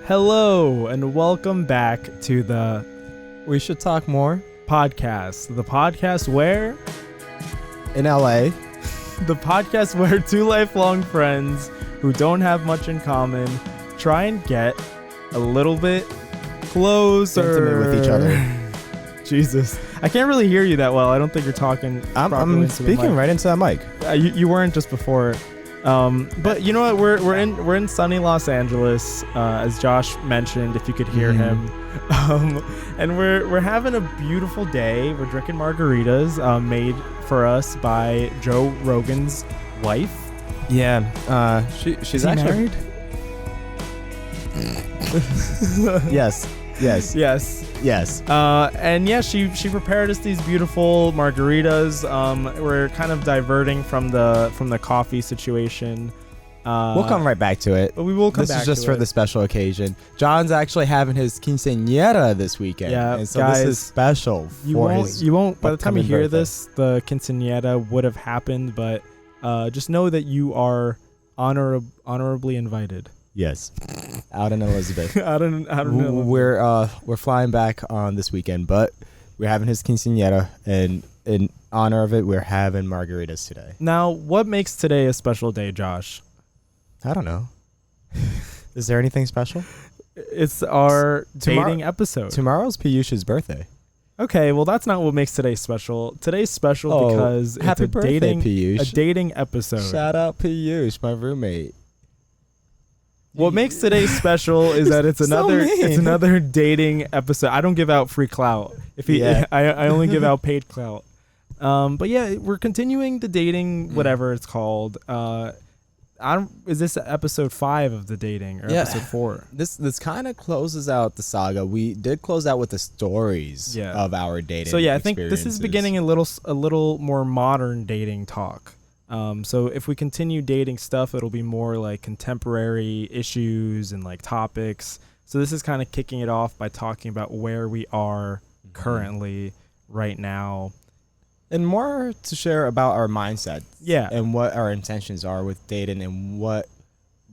Hello and welcome back to the We Should Talk More podcast. The podcast where in LA. the podcast where two lifelong friends who don't have much in common try and get a little bit closer Intimate with each other. Jesus, I can't really hear you that well. I don't think you're talking. I'm speaking right into that mic. You weren't just before. But you know what? We're in sunny Los Angeles, as Josh mentioned. If you could hear him, and we're having a beautiful day. We're drinking margaritas made for us by Joe Rogan's wife. Yeah, she's actually married. Yes. And yeah, she prepared us these beautiful margaritas. We're kind of diverting from the coffee situation. We'll come right back to it. But we will come this back. This is just to for it. the special occasion. John's actually having his quinceañera this weekend. Yeah, and so guys, this is special. You won't. By the time you upcoming hear birthday. this, the quinceañera would have happened. But just know that you are honorably invited. Yes, out in Elizabeth. I don't know. We're flying back on this weekend, but we're having his quinceañera, and in honor of it, we're having margaritas today. Now, what makes today a special day, Josh? I don't know. Is there anything special? It's our dating episode. Tomorrow's Piyush's birthday. Okay, well, that's not what makes today special. Today's special because happy it's birthday, a Piyush. dating episode. Shout out Piyush, my roommate. What makes today special is that it's So mean. another dating episode. I don't give out free clout. I only give out paid clout. But yeah, we're continuing the dating, whatever it's called. Is this episode 5 of the dating or episode 4? This kind of closes out the saga. We did close out with the stories of our dating. So yeah, I think this is beginning a little more modern dating talk. So if we continue dating stuff, it'll be more like contemporary issues and like topics. So this is kind of kicking it off by talking about where we are currently right now. And more to share about our mindset. Yeah. And what our intentions are with dating and what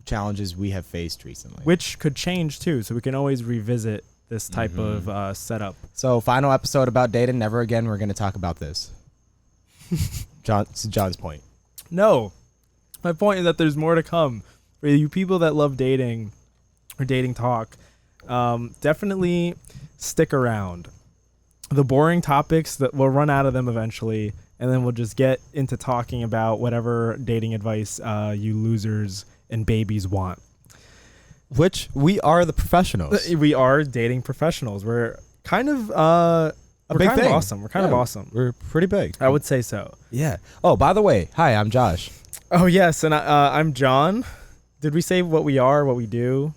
challenges we have faced recently. Which could change too. So we can always revisit this type of setup. So final episode about dating. Never again we're going to talk about this. John's point. No. My point is that there's more to come. For you people that love dating or dating talk, definitely stick around. The boring topics that we'll run out of them eventually, and then we'll just get into talking about whatever dating advice you losers and babies want. Which we are the professionals. We are dating professionals. We're kind of big thing. awesome. We're kind of awesome. We're pretty big. I would say so. Yeah. Oh, by the way, hi, I'm Josh. Oh yes, and I'm John. Did we say what we are, what we do?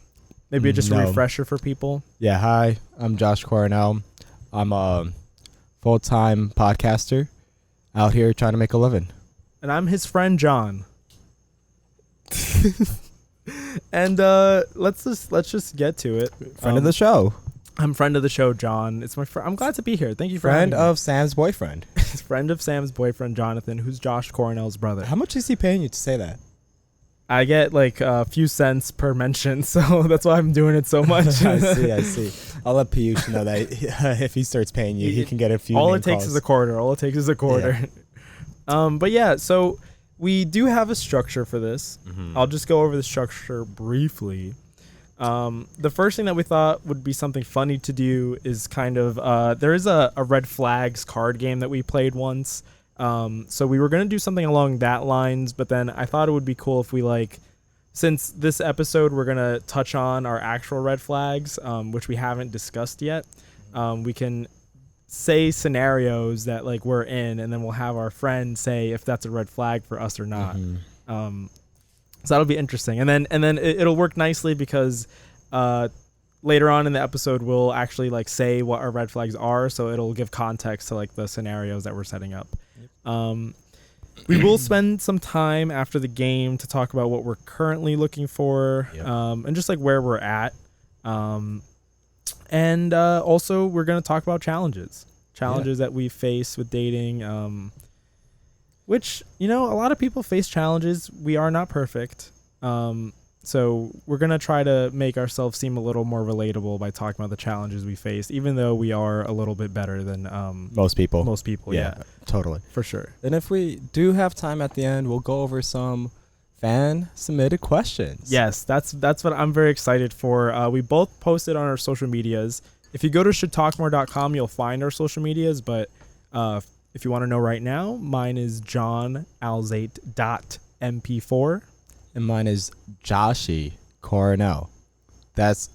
Maybe just a refresher for people. Yeah, hi, I'm Josh Coronel. I'm a full-time podcaster out here trying to make a living. And I'm his friend John. And let's just get to it. Friend of the show. I'm friend of the show, John. It's my I'm glad to be here. Thank you for Friend having me. of Sam's boyfriend. Friend of Sam's boyfriend, Jonathan, who's Josh Coronel's brother. How much is he paying you to say that? I get like a few cents per mention, so that's why I'm doing it so much. I see. I'll let Piyush know that if he starts paying you, he can get a few. All it takes is a quarter. Yeah. But yeah, so we do have a structure for this. I'll just go over the structure briefly. The first thing that we thought would be something funny to do is kind of there is a red flags card game that we played once. So we were going to do something along that lines, but then I thought it would be cool if we since this episode we're going to touch on our actual red flags, which we haven't discussed yet. We can say scenarios that we're in, and then we'll have our friend say if that's a red flag for us or not. So that'll be interesting. And then it'll work nicely because later on in the episode we'll actually say what our red flags are, so it'll give context to the scenarios that we're setting up. We will spend some time after the game to talk about what we're currently looking for, and just where we're at. And also we're going to talk about challenges that we face with dating, which, a lot of people face challenges. We are not perfect. So we're going to try to make ourselves seem a little more relatable by talking about the challenges we faced, even though we are a little bit better than most people. Most people, yeah. Totally. For sure. And if we do have time at the end, we'll go over some fan-submitted questions. Yes, that's what I'm very excited for. We both posted on our social medias. If you go to shouldtalkmore.com, you'll find our social medias, but if you want to know right now, mine is johnalzate.mp4. And mine is Joshi Coronel. That's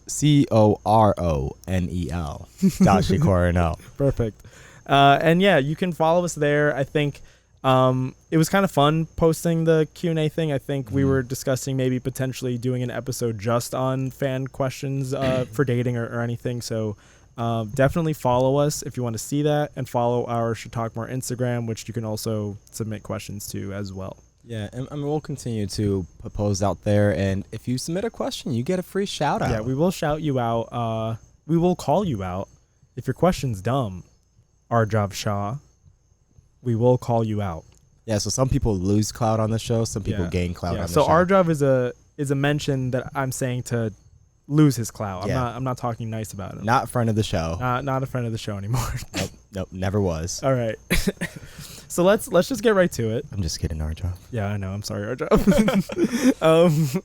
Coronel. Joshi Coronel. Perfect. And yeah, you can follow us there. I think it was kind of fun posting the Q&A thing. I think we were discussing maybe potentially doing an episode just on fan questions for dating or anything. So definitely follow us if you want to see that, and follow our Should Talk More Instagram, which you can also submit questions to as well. Yeah, and I mean, we'll continue to propose out there, and if you submit a question, you get a free shout out. Yeah, we will shout you out. We will call you out if your question's dumb. Arjav Shah, we will call you out. Yeah, so some people lose clout on the show, some people gain clout on the show. So Arjav is a mention that I'm saying to lose his clout. I'm not talking nice about him. Not a friend of the show. Not a friend of the show anymore. Nope, never was. All right. So let's just get right to it. I'm just kidding, Arjav. Yeah, I know. I'm sorry, Arjav.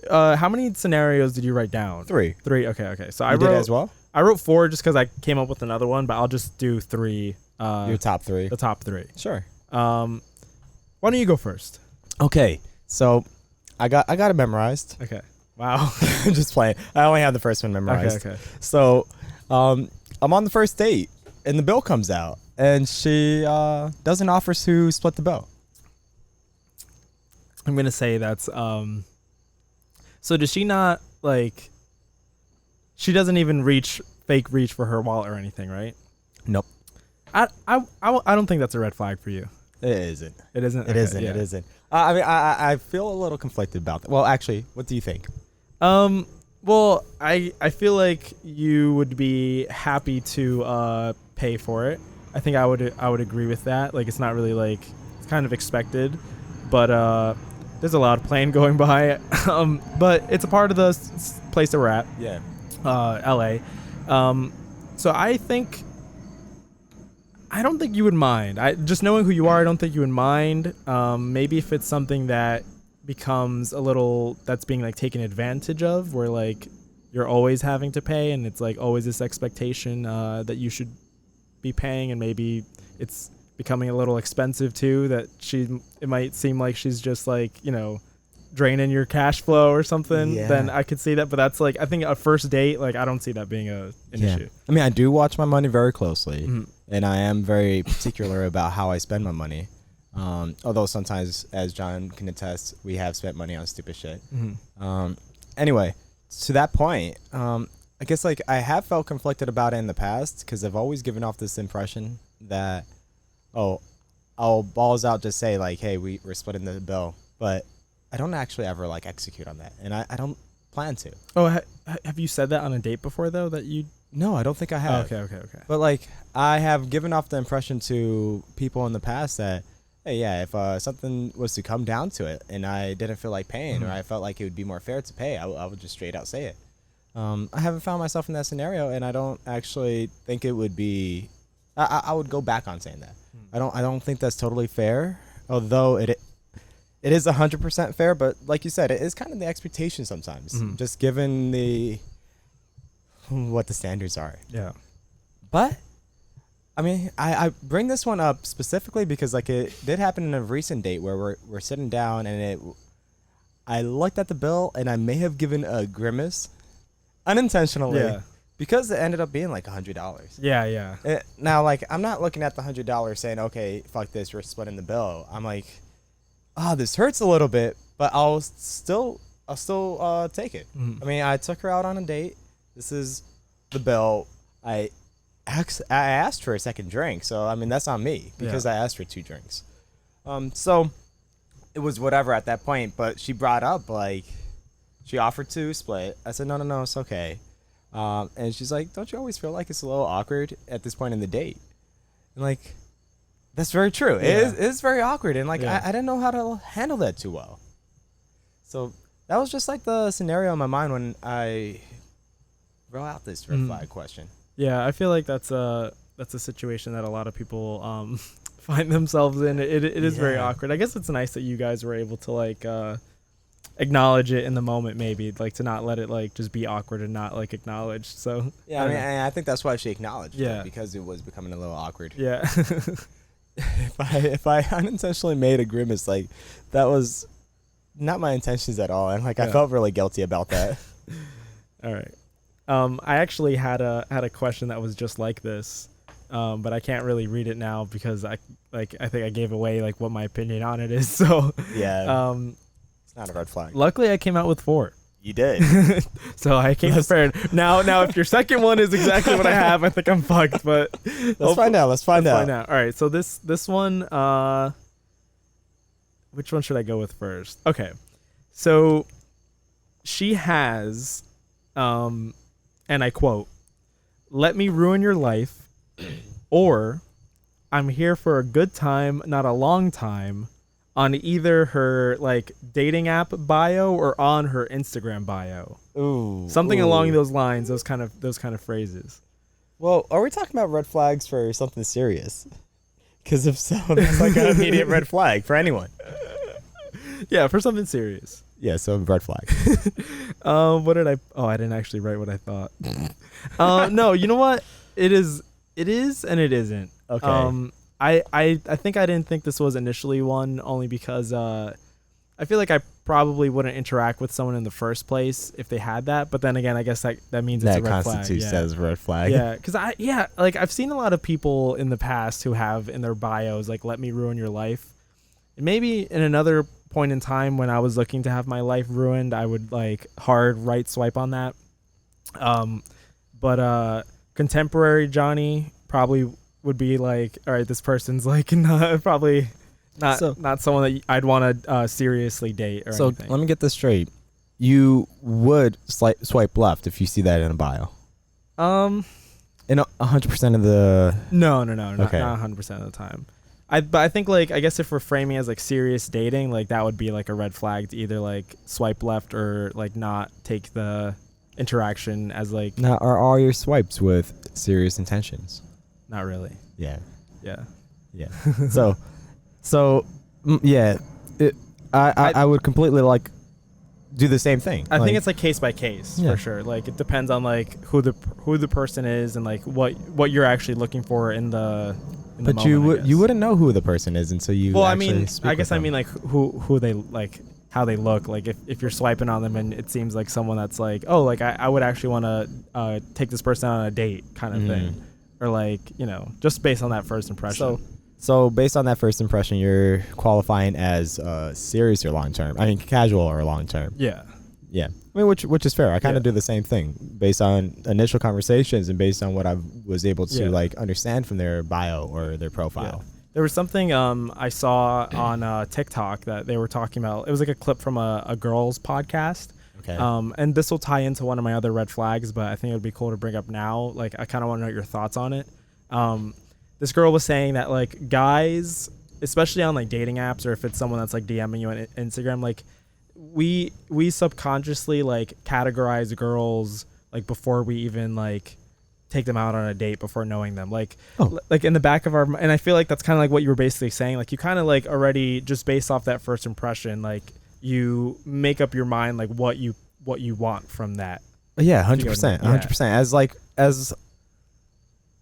How many scenarios did you write down? 3. Okay. So You did as well? I wrote 4 just because I came up with another one, but I'll just do 3. Your top 3. The top 3. Sure. Why don't you go first? Okay. So I got it memorized. Okay. Wow. I'm just playing. I only have the first one memorized. Okay. So I'm on the first date, and the bill comes out, and she doesn't offer to split the bill. I'm gonna say that's so does she not, like, she doesn't even reach for her wallet or anything, right? Nope. I don't think that's a red flag for you. It isn't. It isn't. It isn't. Yeah. It isn't. I mean, I feel a little conflicted about that. Well, actually, what do you think? Well, I feel like you would be happy to pay for it. I think I would agree with that. Like, it's not really, like, it's kind of expected, but there's a loud plane going by. But it's a part of the place that we're at. Yeah. LA. So I don't think you would mind. Just knowing who you are, I don't think you would mind. Maybe if it's something that becomes a little, that's being, like, taken advantage of, where, like, you're always having to pay, and it's, like, always this expectation that you should be paying, and maybe it's becoming a little expensive too, that it might seem like she's just, like, you know, draining your cash flow or something. Yeah. Then I could see that. But that's, like, I think a first date, like, I don't see that being an issue. I mean, I do watch my money very closely, and I am very particular about how I spend my money. Although sometimes, as John can attest, we have spent money on stupid shit. Anyway, to that point, I guess, like, I have felt conflicted about it in the past, because I've always given off this impression that, I'll balls out just say, like, hey, we're splitting the bill, but I don't actually ever, like, execute on that, and I don't plan to. Oh, have you said that on a date before, though, that you... No, I don't think I have. Okay. But, like, I have given off the impression to people in the past that, hey, yeah, if something was to come down to it and I didn't feel like paying, or I felt like it would be more fair to pay, I would just straight out say it. I haven't found myself in that scenario, and I don't actually think it would be... I would go back on saying that. I don't think that's totally fair, although it is 100% fair, but like you said, it is kind of the expectation sometimes, just given what the standards are. Yeah. But I mean, I bring this one up specifically because, like, it did happen in a recent date where we're sitting down, and I looked at the bill, and I may have given a grimace unintentionally, because it ended up being like $100. Yeah. Now, like, I'm not looking at the $100 saying, okay, fuck this, we're splitting the bill. I'm like, this hurts a little bit, but I'll still take it. I mean, I took her out on a date. This is the bill. I asked for a second drink, so I mean, that's on me because I asked for 2 drinks. So it was whatever at that point, but she brought up, like, she offered to split. I said, no, it's okay. And she's like, don't you always feel like it's a little awkward at this point in the date? And, like, that's very true. It is very awkward, and, like, I didn't know how to handle that too well. So that was just like the scenario in my mind when I wrote out this red flag question. Yeah, I feel like that's a situation that a lot of people find themselves in. It is very awkward. I guess it's nice that you guys were able to like acknowledge it in the moment, maybe like to not let it like just be awkward and not like acknowledged. So yeah, I mean, I think that's why she acknowledged Yeah. it, because it was becoming a little awkward. yeah. If I unintentionally made a grimace, like that was not my intentions at all, and like I Yeah. felt really guilty about that. All right. I actually had a question that was just like this, but I can't really read it now because I think I gave away like what my opinion on it is. So Yeah, it's not a red flag. luckily I came out with 4. You did. So I came prepared. Now if your second one is exactly what I have, I think I'm fucked. But Let's find out. Let's find out. All right. So this one, which one should I go with first? Okay. So she has, and I quote, "Let me ruin your life," or "I'm here for a good time, not a long time," on either her like dating app bio or on her Instagram bio. Ooh, Something along those lines, those kind of phrases. Well, are we talking about red flags for something serious? Because if so, that's like an immediate red flag for anyone. Yeah, for something serious. Yeah, so red flag. What did I? Oh, I didn't actually write what I thought. No, you know what? It is, and it isn't. Okay. I think I didn't think this was initially one, only because I feel like I probably wouldn't interact with someone in the first place if they had that. But then again, I guess that means it's That a red constitutes flag. Yeah. as a red flag. Yeah, because like I've seen a lot of people in the past who have in their bios like "let me ruin your life." And maybe in another point in time when I was looking to have my life ruined, I would like hard right swipe on that. But contemporary Johnny probably would be like, all right, this person's like probably not someone that I'd want to seriously date or anything. Let me get this straight. You would swipe left if you see that in a bio. In 100% of the... No, Okay. not 100% of the time. But I think like I guess if we're framing as like serious dating, like that would be like a red flag to either like swipe left or like not take the interaction as like Now, are all your swipes with serious intentions? not really. Yeah. Yeah. Yeah. Yeah. I would completely like do the same thing. I think it's like case by case for sure. Like it depends on like who the person is and like what you're actually looking for in the But moment, you wouldn't know who the person is until you. Well, I actually mean, speak I with guess I them. mean like who they like, how they look. Like if you're swiping on them and it seems like someone that's like, oh, like I would actually want to take this person on a date kind of thing, or like just based on that first impression. So based on that first impression, you're qualifying as serious or long term. I mean, casual or long term. Yeah. Yeah. I mean, which is fair. I kind of do the same thing based on initial conversations and based on what I was able to like understand from their bio or their profile. Yeah. There was something I saw on TikTok that they were talking about. It was like a clip from a girls podcast. Okay. And this will tie into one of my other red flags, but I think it would be cool to bring up now. Like, I kind of want to know your thoughts on it. This girl was saying that like guys, especially on like dating apps, or if it's someone that's like DMing you on Instagram, like we subconsciously like categorize girls like before we even like take them out on a date, before knowing them, like in the back of our, and I feel like that's kind of like what you were basically saying, like you kind of like already just based off that first impression, like you make up your mind like what you want from that. Yeah, 100%, 100%. As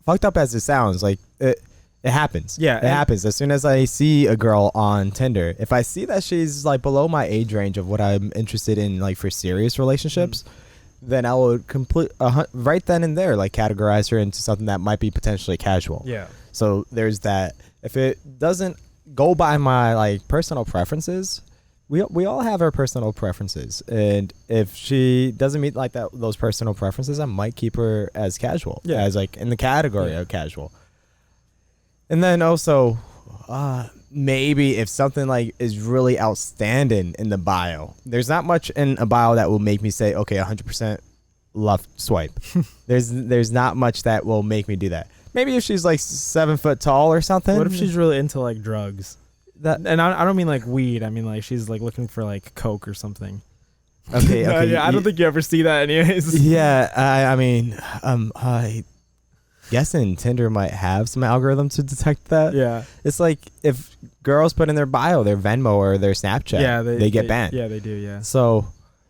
fucked up as it sounds, like it happens. Yeah, it happens. As soon as I see a girl on Tinder, if I see that she's like below my age range of what I'm interested in, like for serious relationships, then I would right then and there like categorize her into something that might be potentially casual. Yeah. So there's that. If it doesn't go by my like personal preferences, we all have our personal preferences, and if she doesn't meet like those personal preferences, I might keep her as casual, as like in the category of casual. And then also, maybe if something like is really outstanding in the bio, there's not much in a bio that will make me say, okay, 100% left swipe. There's not much that will make me do that. Maybe if she's like 7 foot tall or something. What if she's really into like drugs? And I don't mean like weed. I mean like she's like looking for like coke or something. Okay, No, okay. yeah, I don't think you ever see that anyways. Yeah, I mean, I guessing Tinder might have some algorithm to detect that. Yeah. It's like if girls put in their bio their Venmo or their Snapchat, Yeah, they get banned. Yeah, they do. Yeah. So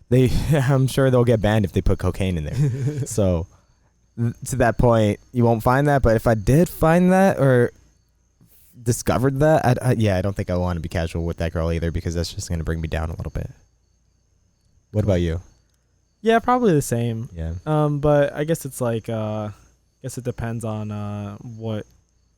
I'm sure they'll get banned if they put cocaine in there. So to that point, you won't find that. But if I did find that or discovered that, I don't think I want to be casual with that girl either, because that's just going to bring me down a little bit. What about you? Yeah, probably the same. Yeah. But I guess it's like I guess it depends on what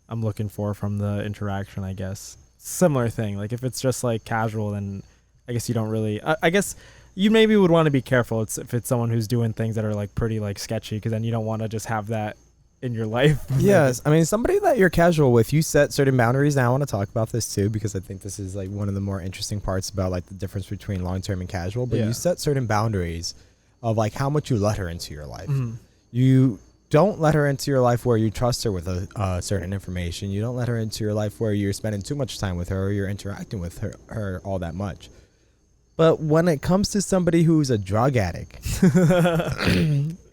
I'm looking for from the interaction, I guess. Similar thing. Like if it's just like casual, then I guess you don't really I guess you maybe would want to be careful if it's someone who's doing things that are like pretty like sketchy, because then you don't want to just have that in your life. Yes. I mean, somebody that you're casual with, you set certain boundaries. And I want to talk about this too, because I think this is like one of the more interesting parts about like the difference between long-term and casual. But you set certain boundaries of like how much you let her into your life. You don't let her into your life where you trust her with certain information. You don't let her into your life where you're spending too much time with her or you're interacting with her all that much. But when it comes to somebody who's a drug addict,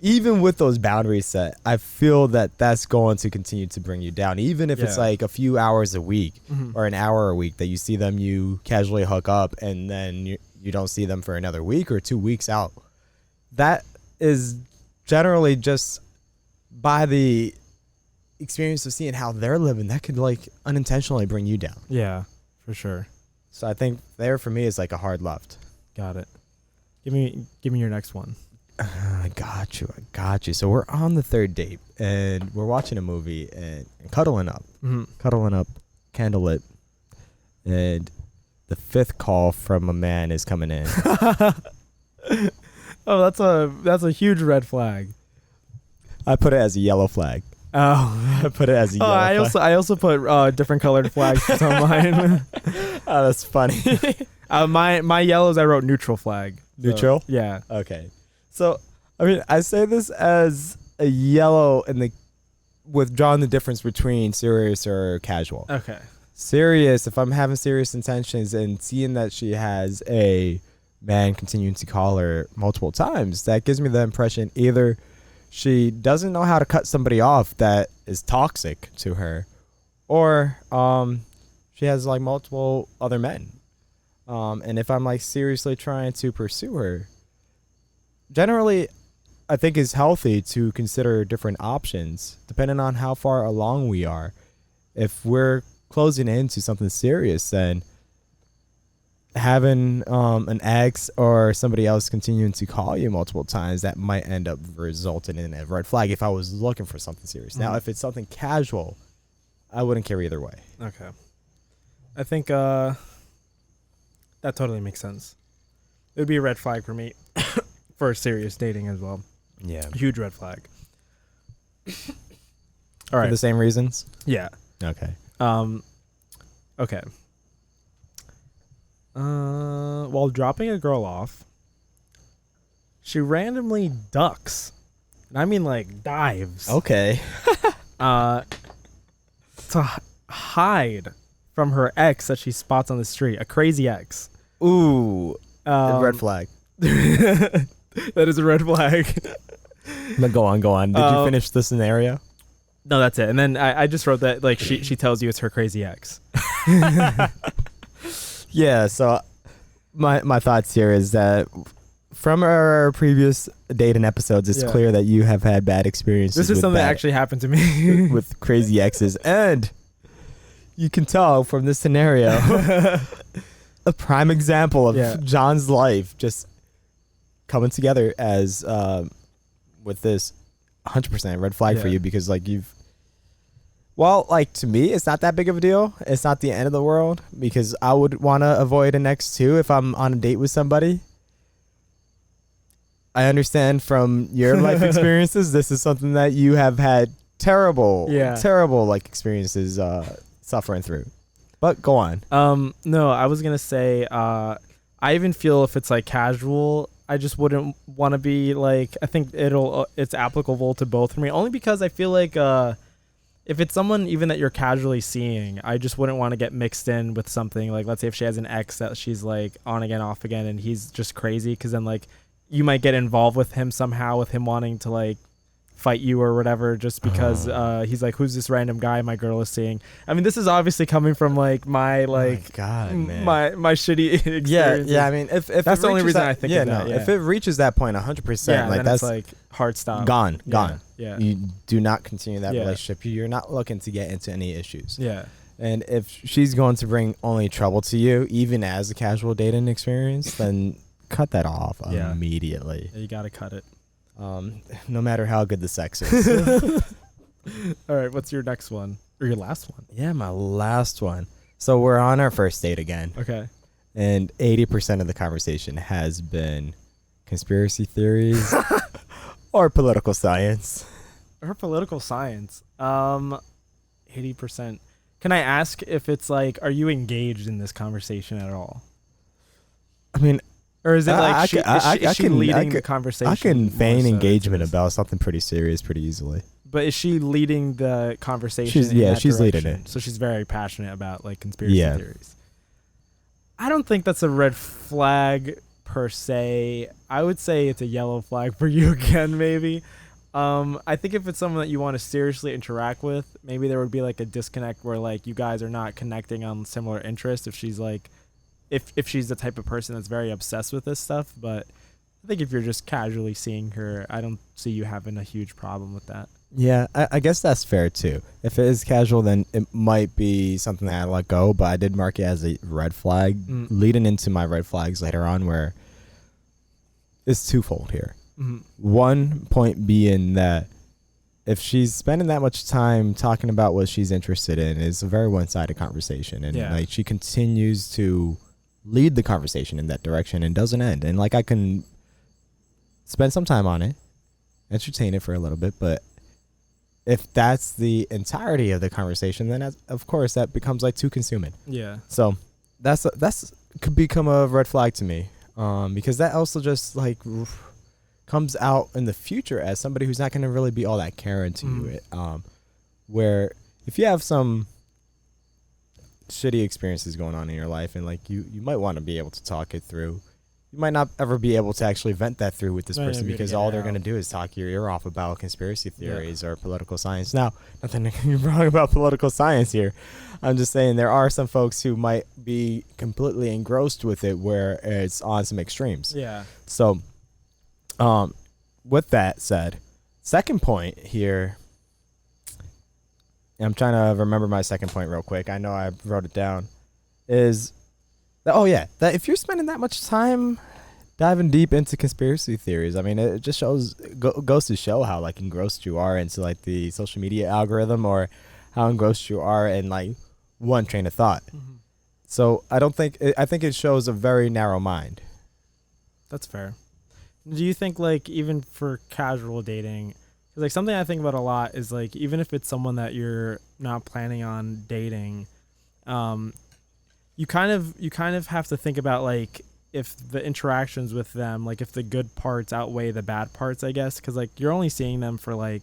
even with those boundaries set, I feel that that's going to continue to bring you down. Even if it's like a few hours a week or an hour a week that you see them, you casually hook up, and then you don't see them for another week or 2 weeks out. That is generally just by the experience of seeing how they're living, that could like unintentionally bring you down. Yeah, for sure. So I think there for me is like a hard left. Got it. Give me your next one. I got you. So we're on the third date and we're watching a movie and cuddling up, candlelit, and the fifth call from a man is coming in. Oh, that's a huge red flag. I put it as a yellow flag. Oh, I put it as a yellow flag. I also put different colored flags on mine. Oh, that's funny. My yellows I wrote neutral flag. Neutral? So, yeah. Okay. So I mean, I say this as a yellow with drawing the difference between serious or casual. Okay. Serious, if I'm having serious intentions and seeing that she has a man continuing to call her multiple times, that gives me the impression either she doesn't know how to cut somebody off that is toxic to her, or she has like multiple other men. And if I'm like seriously trying to pursue her, generally I think it's healthy to consider different options depending on how far along we are. If we're closing into something serious, then having an ex or somebody else continuing to call you multiple times, that might end up resulting in a red flag if I was looking for something serious. Now, if it's something casual, I wouldn't care either way. Okay. I think that totally makes sense. It would be a red flag for me for serious dating as well. Yeah. Huge red flag. All right. For the same reasons? Yeah. Okay. Okay. While dropping a girl off, she randomly ducks. And I mean like dives. Okay. To hide from her ex that she spots on the street. A crazy ex. Ooh. Red flag. That is a red flag. But go on. Did you finish the scenario? No, that's it. And then I just wrote that like she tells you it's her crazy ex. Yeah, so my thoughts here is that from our previous dating episodes, it's clear that you have had bad experiences. This is something that actually happened to me. With crazy exes. And you can tell from this scenario, a prime example of John's life just coming together as with this 100% red flag for you, because like to me, it's not that big of a deal. It's not the end of the world, because I would want to avoid an ex too if I'm on a date with somebody. I understand from your life experiences, this is something that you have had terrible like experiences suffering through. But go on. No, I was gonna say I even feel if it's like casual, I just wouldn't want to be like, I think it's applicable to both for me, only because I feel like if it's someone even that you're casually seeing, I just wouldn't want to get mixed in with something like, let's say if she has an ex that she's like on again, off again, and he's just crazy, because then like you might get involved with him somehow, with him wanting to like fight you or whatever, just because he's like, who's this random guy my girl is seeing? I mean, this is obviously coming from like my like oh my God, man. my shitty experience. Yeah. I mean, if that's the only reason I think of that. If it reaches that point, 100%, yeah, like then that's it's like hard stop. gone. Yeah. You do not continue that Yeah. relationship. You're not looking to get into any issues. Yeah. And if she's going to bring only trouble to you, even as a casual dating experience, then cut that off immediately. You gotta cut it. No matter how good the sex is. All right, what's your next one or your last one? Yeah, my last one. So we're on our first date again. Okay. And 80% of the conversation has been conspiracy theories or political science. Or political science. 80%. Can I ask if it's like, are you engaged in this conversation at all? I mean, or is it like is she leading the conversation? I can feign so engagement about something pretty serious pretty easily. But is she leading the conversation? She's leading it. So she's very passionate about like conspiracy theories. I don't think that's a red flag per se. I would say it's a yellow flag for you again, maybe. I think if it's someone that you want to seriously interact with, maybe there would be like a disconnect where like you guys are not connecting on similar interests. If she's like, if she's the type of person that's very obsessed with this stuff, but I think if you're just casually seeing her, I don't see you having a huge problem with that. Yeah, I guess that's fair too. If it is casual, then it might be something that I let go, but I did mark it as a red flag, leading into my red flags later on, where it's twofold here. Mm-hmm. One point being that if she's spending that much time talking about what she's interested in, it's a very one-sided conversation, and like she continues to lead the conversation in that direction and doesn't end. And like I can spend some time on it, entertain it for a little bit, but if that's the entirety of the conversation, then of course that becomes like too consuming. Yeah. So that's could become a red flag to me, because that also just like comes out in the future as somebody who's not going to really be all that caring to you. Where if you have some shitty experiences going on in your life, and like you might want to be able to talk it through, you might not ever be able to actually vent that through with this person, because all they're going to do is talk your ear off about conspiracy theories or political science. Now, nothing wrong about political science here. I'm just saying there are some folks who might be completely engrossed with it where it's on some extremes. Yeah. So, with that said, second point here, I'm trying to remember my second point real quick. I know I wrote it down. Is that, that if you're spending that much time diving deep into conspiracy theories, I mean, it just goes to show how like engrossed you are into like the social media algorithm, or how engrossed you are in like one train of thought. Mm-hmm. So I think it shows a very narrow mind. That's fair. Do you think like even for casual dating, because like something I think about a lot is like even if it's someone that you're not planning on dating, you kind of have to think about like if the interactions with them, like if the good parts outweigh the bad parts, I guess, because like you're only seeing them for like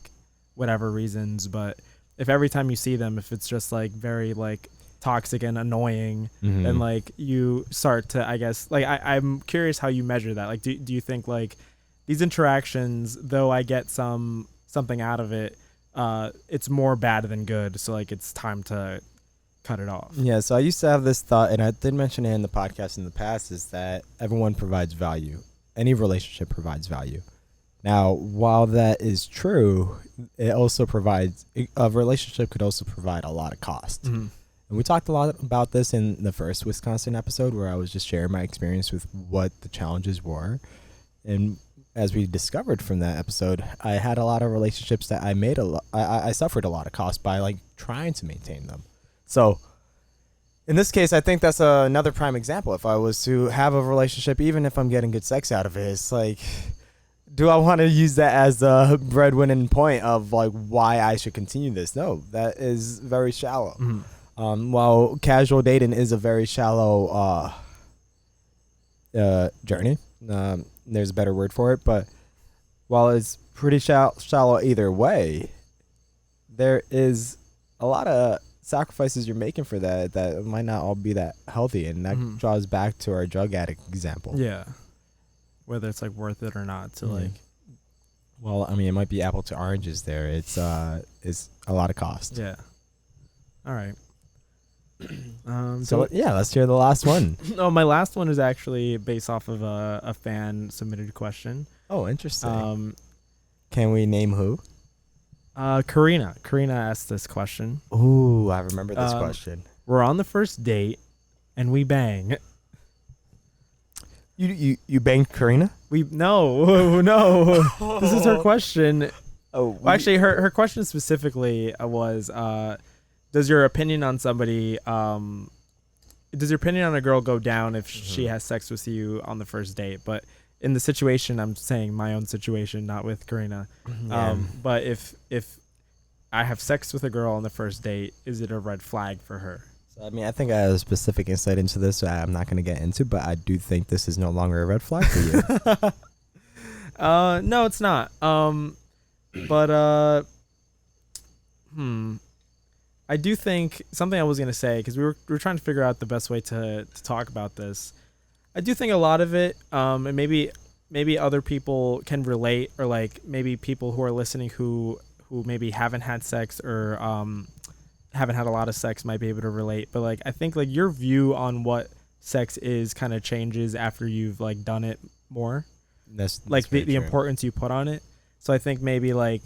whatever reasons, but if every time you see them, if it's just like very like toxic and annoying, then like you start to, I guess, like I'm curious how you measure that. Like do you think like these interactions, though I get something out of it, it's more bad than good, so like it's time to cut it off? Yeah, so I used to have this thought, and I did mention it in the podcast in the past, is that everyone provides value. Any relationship provides value. Now, while that is true, it also provides, a relationship could also provide a lot of cost. Mm-hmm. And we talked a lot about this in the first Wisconsin episode, where I was just sharing my experience with what the challenges were. And as we discovered from that episode, I had a lot of relationships that I suffered a lot of cost by like trying to maintain them. So in this case, I think that's another prime example. If I was to have a relationship, even if I'm getting good sex out of it, it's like, do I want to use that as a breadwinning point of like why I should continue this? No, that is very shallow. Mm-hmm. While casual dating is a very shallow journey, there's a better word for it, but while it's pretty shallow either way, there is a lot of sacrifices you're making for that might not all be that healthy, and that draws back to our drug addict example. Yeah. Whether it's like worth it or not to like. Well, I mean, it might be apple to oranges there. It's a lot of cost. Yeah. All right. So yeah, let's hear the last one. No, my last one is actually based off of a fan submitted question. Oh, interesting. Can we name who? Karina. Karina asked this question. Ooh, I remember this question. We're on the first date, and we bang. You banged Karina? No. This is her question. Well, actually, her question specifically was, does your opinion on somebody, does your opinion on a girl go down if she has sex with you on the first date? But in the situation, I'm saying my own situation, not with Karina. But if I have sex with a girl on the first date, is it a red flag for her? So, I mean, I think I have a specific insight into this, so I'm not going to get into, but I do think this is no longer a red flag for you. No, it's not. But I do think something I was going to say, because we were trying to figure out the best way to talk about this. I do think a lot of it, and maybe other people can relate, or like maybe people who are listening who maybe haven't had sex or haven't had a lot of sex might be able to relate. But like, I think like your view on what sex is kind of changes after you've like done it more. That's like the importance you put on it. So I think maybe like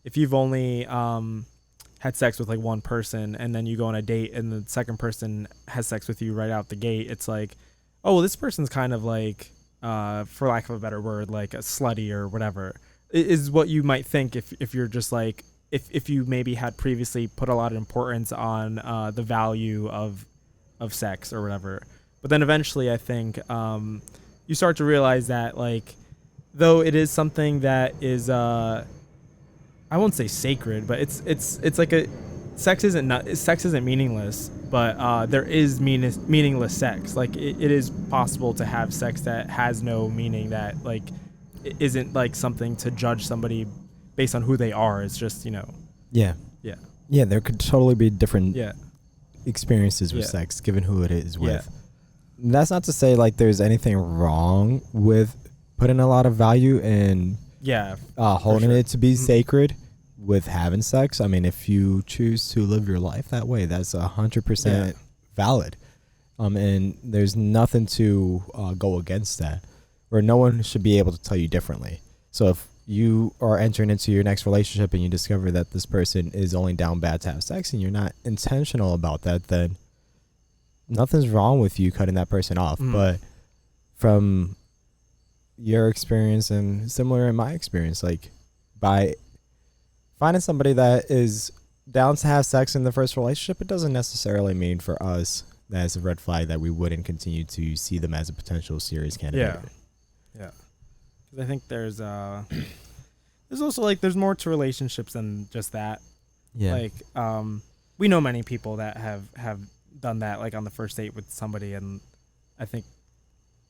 if you've only had sex with like one person, and then you go on a date and the second person has sex with you right out the gate, it's like, oh, well, this person's kind of like, for lack of a better word, like a slutty or whatever, is what you might think if you're just like, if you maybe had previously put a lot of importance on the value of sex or whatever. But then eventually I think you start to realize that like, though it is something that is I won't say sacred, but it's like sex isn't meaningless, but there is meaningless sex. Like it is possible to have sex that has no meaning, that like it isn't like something to judge somebody based on who they are. It's just, Yeah, there could totally be different experiences with sex given who it is with. That's not to say like there's anything wrong with putting a lot of value in holding it to be sacred with having sex. I mean, if you choose to live your life that way, that's 100% valid. And there's nothing to go against that, or no one should be able to tell you differently. So if you are entering into your next relationship and you discover that this person is only down bad to have sex and you're not intentional about that, then nothing's wrong with you cutting that person off. But from your experience, and similar in my experience, like by finding somebody that is down to have sex in the first relationship, it doesn't necessarily mean for us that it's a red flag that we wouldn't continue to see them as a potential serious candidate. Yeah. I think there's also like there's more to relationships than just that. Yeah. Like we know many people that have done that, like on the first date with somebody, and I think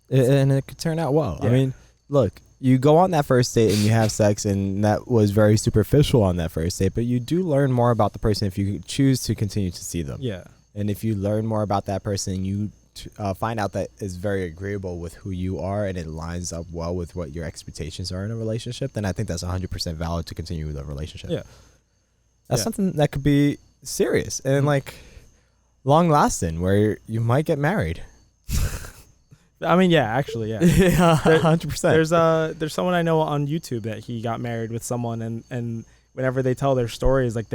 it could turn out well. Yeah. I mean, look, you go on that first date and you have sex, and that was very superficial on that first date, but you do learn more about the person if you choose to continue to see them. Yeah. And if you learn more about that person, you find out that is very agreeable with who you are, and it lines up well with what your expectations are in a relationship, then I think that's 100% valid to continue with a relationship. Yeah. That's something that could be serious and like long lasting, where you might get married. I mean, actually, yeah. 100%. There's someone I know on YouTube that he got married with someone, and whenever they tell their stories, like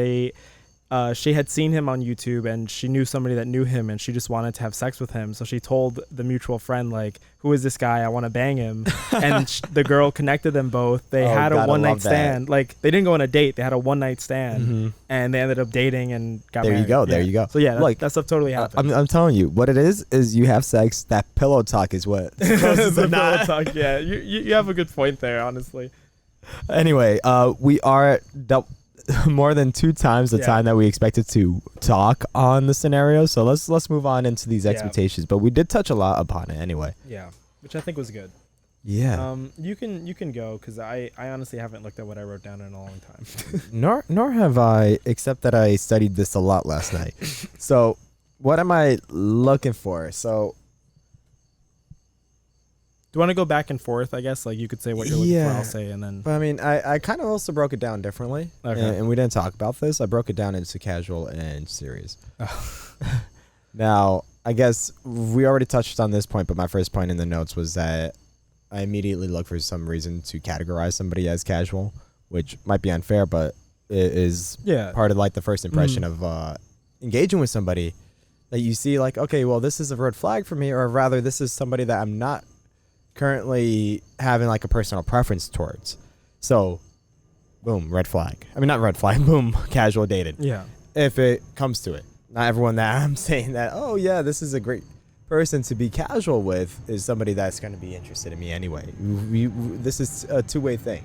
she had seen him on YouTube, and she knew somebody that knew him, and she just wanted to have sex with him. So she told the mutual friend, like, who is this guy? I want to bang him. And the girl connected them both. They had a one-night stand. Like, they didn't go on a date. They had a one-night stand, and they ended up dating and got married. There you go. So yeah, that stuff totally happened. I'm telling you, what it is you have sex. That pillow talk is what. The pillow talk, yeah. You have a good point there, honestly. Anyway, we are more than 2 times the time that we expected to talk on the scenario. So let's move on into these expectations. But we did touch a lot upon it anyway. Yeah, which I think was good. Yeah. You can go because I honestly haven't looked at what I wrote down in a long time. Nor have I, except that I studied this a lot last night. So, what am I looking for? So, Do you want to go back and forth? I guess like you could say what you're looking for. I'll say, and then. but I mean, I kind of also broke it down differently. Okay. And we didn't talk about this. I broke it down into casual and serious. Now, I guess we already touched on this point, but my first point in the notes was that I immediately look for some reason to categorize somebody as casual, which might be unfair, but it is part of like the first impression of engaging with somebody that you see like, okay, well, this is a red flag for me, or rather this is somebody that I'm not currently having like a personal preference towards. So boom, red flag. I mean, not red flag, boom, casual dating. Yeah. If it comes to it. Not everyone that I'm saying that, oh yeah, this is a great person to be casual with is somebody that's going to be interested in me anyway. This is a two-way thing.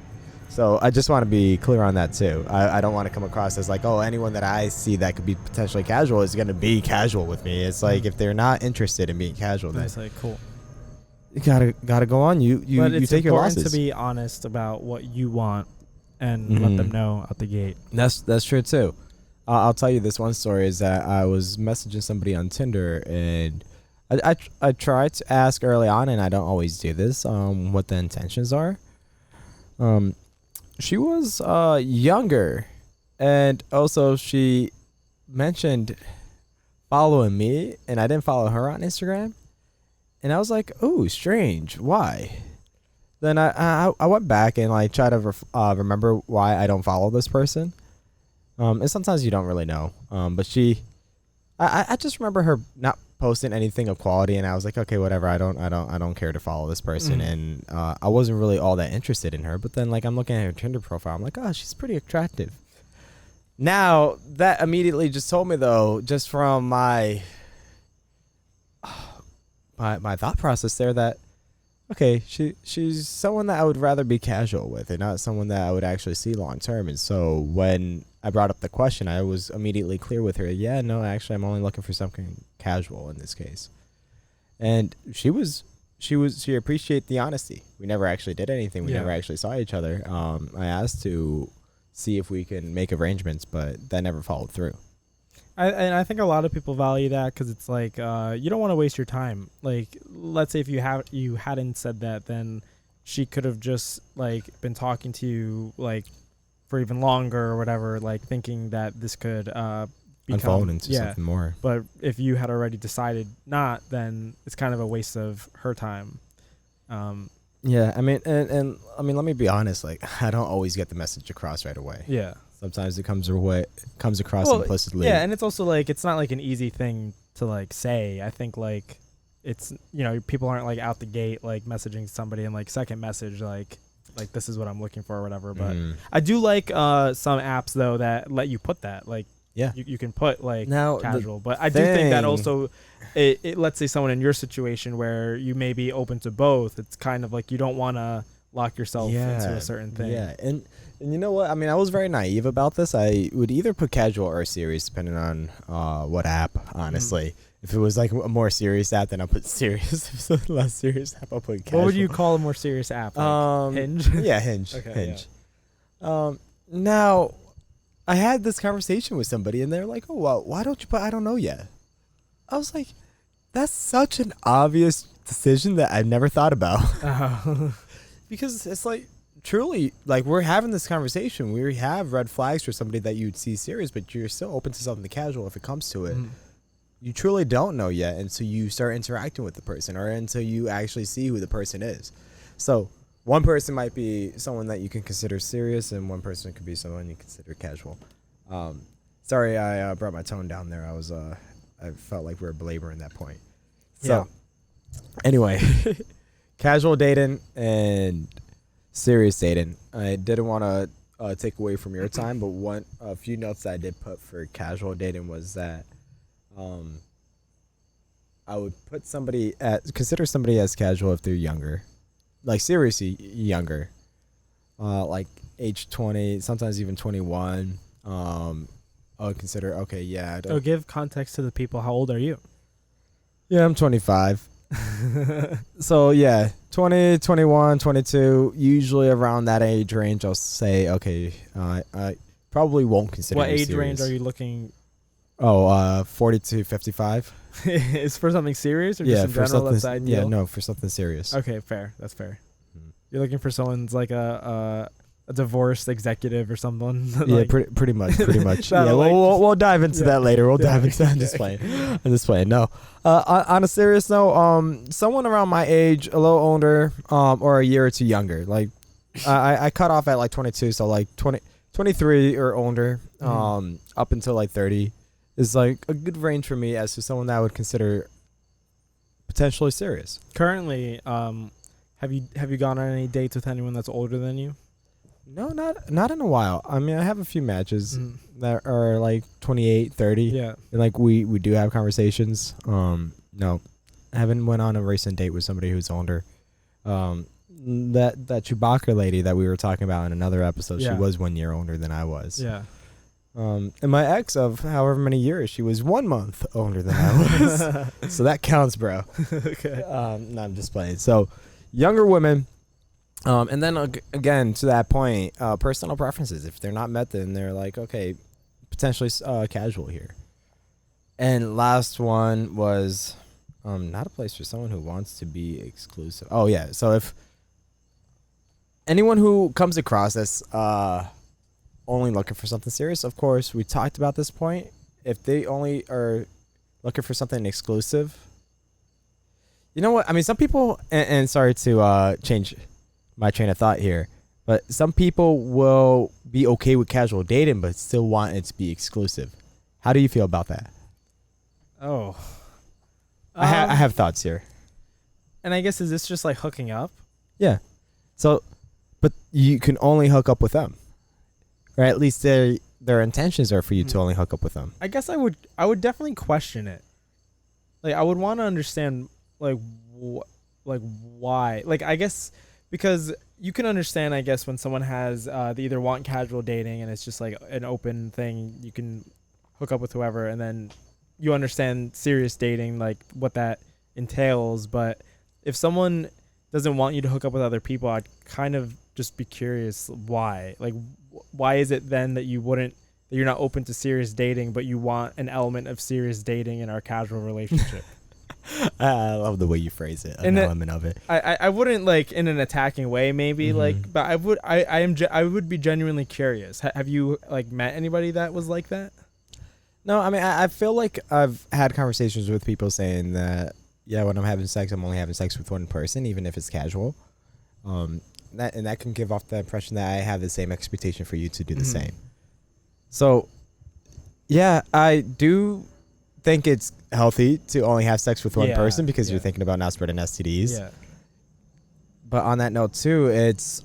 So I just want to be clear on that too. I don't want to come across as like, oh, anyone that I see that could be potentially casual is going to be casual with me. It's like if they're not interested in being casual, then That's like cool. you gotta go on. You take your losses. It's important to be honest about what you want and let them know out the gate. That's true too. I'll tell you this one story is that I was messaging somebody on Tinder and I tried to ask early on, and I don't always do this, what the intentions are. She was younger, and also she mentioned following me, and I didn't follow her on Instagram. And I was like, "Oh, strange. Why?" Then I went back and like try to remember why I don't follow this person. And sometimes you don't really know. But I just remember her not posting anything of quality, and I was like, okay, whatever. I don't care to follow this person, and I wasn't really all that interested in her. But then like I'm looking at her Tinder profile, I'm like, oh, she's pretty attractive. Now that immediately just told me though, just from my thought process there, that okay, she's someone that I would rather be casual with, and not someone that I would actually see long term. And so when I brought up the question, I was immediately clear with her. Yeah, no, actually, I'm only looking for something casual in this case. And she appreciated the honesty. We never actually did anything. We never actually saw each other. I asked to see if we can make arrangements, but that never followed through. I think a lot of people value that because it's like you don't want to waste your time. Like, let's say if you hadn't said that, then she could have just like been talking to you like for even longer or whatever, like thinking that this could unfold into something more. But if you had already decided not, then it's kind of a waste of her time. Yeah, I mean, and I mean, let me be honest. Like, I don't always get the message across right away. Yeah. Sometimes it comes across implicitly. Yeah, and it's also like it's not like an easy thing to like say. I think like it's, you know, people aren't like out the gate like messaging somebody and like second message like this is what I'm looking for or whatever. But I do like some apps though that let you put that, like, yeah, you can put like now casual. But I do think that also it let's say someone in your situation where you may be open to both, it's kind of like you don't want to lock yourself into a certain thing. Yeah, and you know what? I mean, I was very naive about this. I would either put casual or serious, depending on what app, honestly. If it was like a more serious app, then I'll put serious. If it's a less serious app, I'll put casual. What would you call a more serious app? Like Hinge? Yeah, Hinge. Okay, Hinge. Yeah. Now, I had this conversation with somebody, and they're like, oh, well, why don't you put I don't know yet? I was like, that's such an obvious decision that I've never thought about. Because it's like, truly, like, we're having this conversation. We have red flags for somebody that you'd see serious, but you're still open to something casual if it comes to it. You truly don't know yet until you start interacting with the person or until you actually see who the person is. So one person might be someone that you can consider serious, and one person could be someone you consider casual. Sorry, I brought my tone down there. I felt like we were belaboring that point. So anyway, casual dating and serious dating. I didn't want to take away from your time, but a few notes that I did put for casual dating was that I would put consider somebody as casual if they're younger, like seriously younger, like age 20, sometimes even 21. I would consider give context to the people. How old are you? Yeah, I'm 25. So yeah, 20, 21, 22, usually around that age range, I'll say, okay, I probably won't consider What you age serious. range are you looking? 40 to 55. Is for something serious or Yeah, just in for general? something. That's the ideal? Yeah, no, for something serious. Okay, fair. That's fair. Mhm. You're looking for someone's like a divorced executive or someone. Yeah, like, pretty much. Yeah, that'll, like, we'll dive into that later. We'll yeah. dive into that. I'm just playing. No. On a serious note, someone around my age, a little older, or a year or two younger. Like, I cut off at like 22, so like 23 or older, up until like 30 is like a good range for me as to someone that I would consider potentially serious. Currently, have you gone on any dates with anyone that's older than you? No, not in a while. I mean, I have a few matches that are like 28, 30. Yeah. And like we do have conversations. No, I haven't went on a recent date with somebody who's older. That Chewbacca lady that we were talking about in another episode, she was 1 year older than I was. Yeah. And my ex of however many years, she was 1 month older than I was. So that counts, bro. Okay. No, I'm just playing. So younger women. And then again, to that point, personal preferences. If they're not met, then they're like, okay, potentially casual here. And last one was not a place for someone who wants to be exclusive. Oh, yeah. So if anyone who comes across this only looking for something serious, of course, we talked about this point. If they only are looking for something exclusive, you know what? I mean, some people, and sorry to change my train of thought here, but some people will be okay with casual dating but still want it to be exclusive. How do you feel about that? Oh, I have thoughts here. And I guess, is this just like hooking up? Yeah. So, but you can only hook up with them, or at least their intentions are for you to only hook up with them. I guess I would definitely question it. Like, I would want to understand like why. Like, I guess because you can understand, I guess, when someone has they either want casual dating and it's just like an open thing, you can hook up with whoever, and then you understand serious dating, like what that entails. But if someone doesn't want you to hook up with other people, I'd kind of just be curious why. Like, why is it then that you're not open to serious dating, but you want an element of serious dating in our casual relationship? I love the way you phrase it. An element of it. I wouldn't like in an attacking way, maybe like, but I would be genuinely curious. Have you like met anybody that was like that? No, I mean, I feel like I've had conversations with people saying that, yeah, when I'm having sex, I'm only having sex with one person, even if it's casual. That can give off the impression that I have the same expectation for you to do the same. So, yeah, I do think it's healthy to only have sex with one person because you're thinking about not spreading STDs. Yeah. But on that note too, it's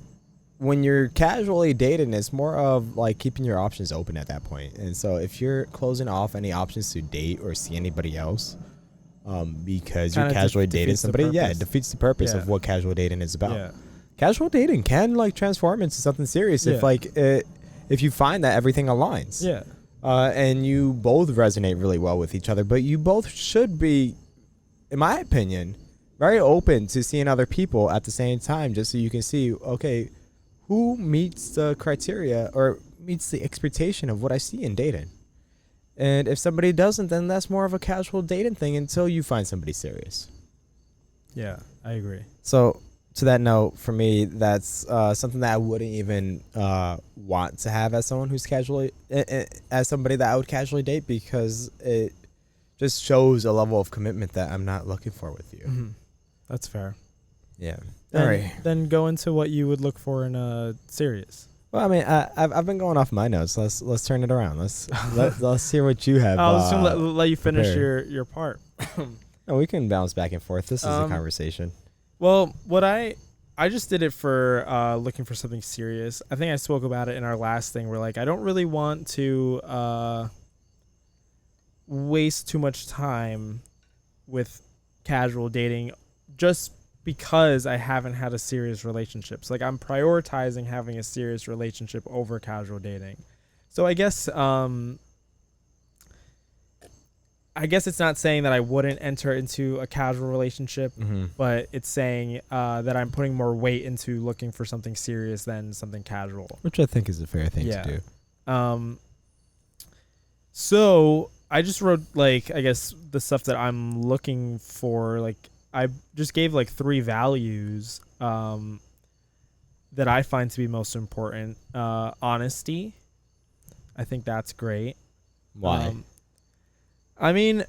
when you're casually dating, it's more of like keeping your options open at that point. And so if you're closing off any options to date or see anybody else, because you're casually dating somebody, it defeats the purpose of what casual dating is about. Yeah. Casual dating can like transform into something serious if you find that everything aligns. Yeah. And you both resonate really well with each other, but you both should be, in my opinion, very open to seeing other people at the same time, just so you can see, okay, who meets the criteria or meets the expectation of what I see in dating. And if somebody doesn't, then that's more of a casual dating thing until you find somebody serious. Yeah, I agree. So to that note, for me, that's something that I wouldn't even want to have as someone who's casually, as somebody that I would casually date, because it just shows a level of commitment that I'm not looking for with you. Mm-hmm. That's fair. Yeah. All right. Then go into what you would look for in a serious. Well, I mean, I've been going off my notes. Let's turn it around. Let's hear what you have. I was just gonna let you finish your part. No, we can bounce back and forth. This is a conversation. Well, what I just did it for looking for something serious. I think I spoke about it in our last thing. Where like I don't really want to waste too much time with casual dating, just because I haven't had a serious relationship. So like I'm prioritizing having a serious relationship over casual dating. So I guess I I guess it's not saying that I wouldn't enter into a casual relationship, but it's saying that I'm putting more weight into looking for something serious than something casual. Which I think is a fair thing to do. So I just wrote, like, I guess the stuff that I'm looking for. Like, I just gave, like, 3 values that I find to be most important. Honesty. I think that's great. Why? I mean,